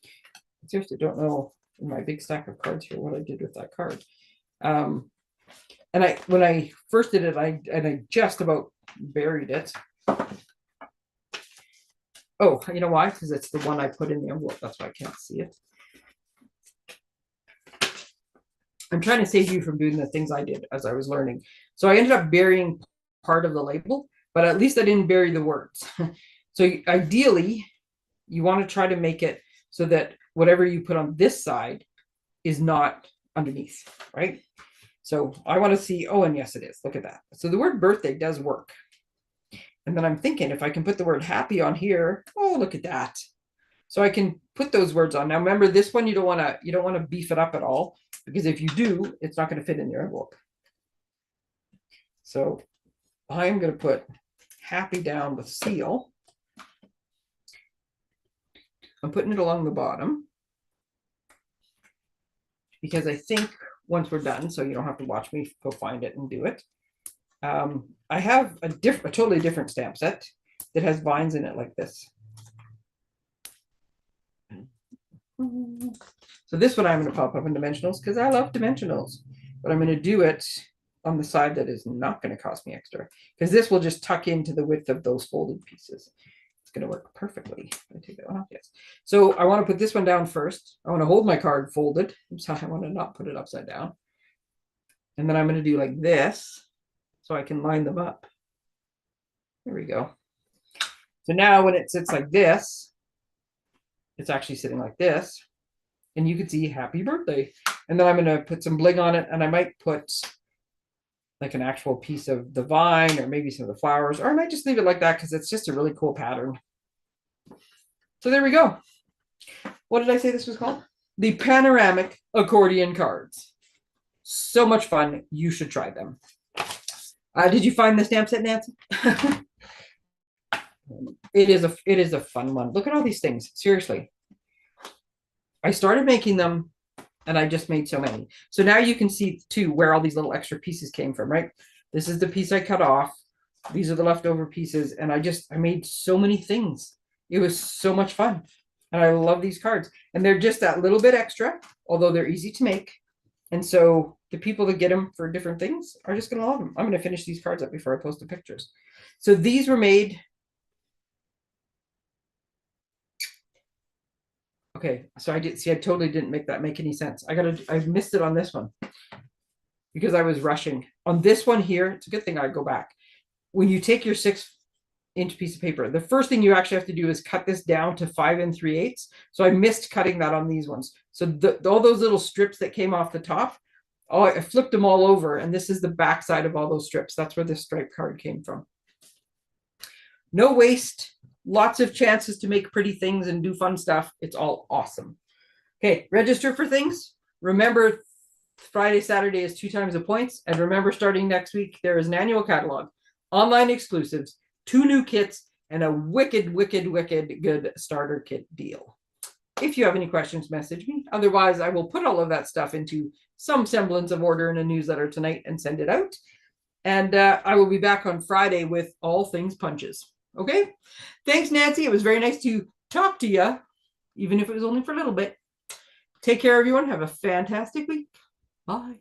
S1: I seriously don't know in my big stack of cards here what I did with that card. And when I first did it, I just about buried it. Oh, you know why? Because it's the one I put in the envelope. That's why I can't see it. I'm trying to save you from doing the things I did as I was learning. So I ended up burying part of the label, but at least I didn't bury the words. So ideally, you want to try to make it so that whatever you put on this side is not underneath, right? So I want to see, oh, and yes, it is. Look at that. So the word birthday does work. And then I'm thinking if I can put the word happy on here, oh, look at that. So I can put those words on. Now remember, this one you don't want to beef it up at all, because if you do, it's not going to fit in your envelope. So I'm going to put happy down with seal. I'm putting it along the bottom because I think once we're done, so you don't have to watch me go find it and do it. I have a totally different stamp set that has vines in it like this. So this one I'm going to pop up in dimensionals because I love dimensionals, but I'm going to do it on the side that is not going to cost me extra, because this will just tuck into the width of those folded pieces. It's going to work perfectly. I take that one off. Yes. So I want to put this one down first. I want to hold my card folded. So I want to not put it upside down. And then I'm going to do like this so I can line them up. There we go. So now when it sits like this, it's actually sitting like this. And you can see happy birthday. And then I'm going to put some bling on it. And I might put like an actual piece of the vine or maybe some of the flowers, or I might just leave it like that because it's just a really cool pattern. So there we go. What did I say this was called? The Panoramic Accordion cards. So much fun. You should try them. Did you find the stamp set, Nancy? It is a fun one. Look at all these things. Seriously. I started making them and I just made so many. So now you can see too where all these little extra pieces came from, right? This is the piece I cut off. These are the leftover pieces. And I made so many things. It was so much fun. And I love these cards. And they're just that little bit extra, although they're easy to make. And so the people that get them for different things are just going to love them. I'm going to finish these cards up before I post the pictures. So these were made. Okay, so I totally didn't make any sense. I missed it on this one because I was rushing. On this one here, it's a good thing I go back. When you take your 6-inch piece of paper, the first thing you actually have to do is cut this down to 5 3/8. So I missed cutting that on these ones. So all those little strips that came off the top, I flipped them all over, and this is the back side of all those strips. That's where this stripe card came from. No waste. Lots of chances to make pretty things and do fun stuff. It's all awesome. Okay, register for things. Remember, Friday, Saturday is 2 times the points. And remember, starting next week, there is an annual catalog, online exclusives, 2 new kits, and a wicked, wicked, wicked good starter kit deal. If you have any questions, message me. Otherwise, I will put all of that stuff into some semblance of order in a newsletter tonight and send it out. And I will be back on Friday with all things punches. Okay. Thanks, Nancy. It was very nice to talk to you, even if it was only for a little bit. Take care, everyone. Have a fantastic week. Bye.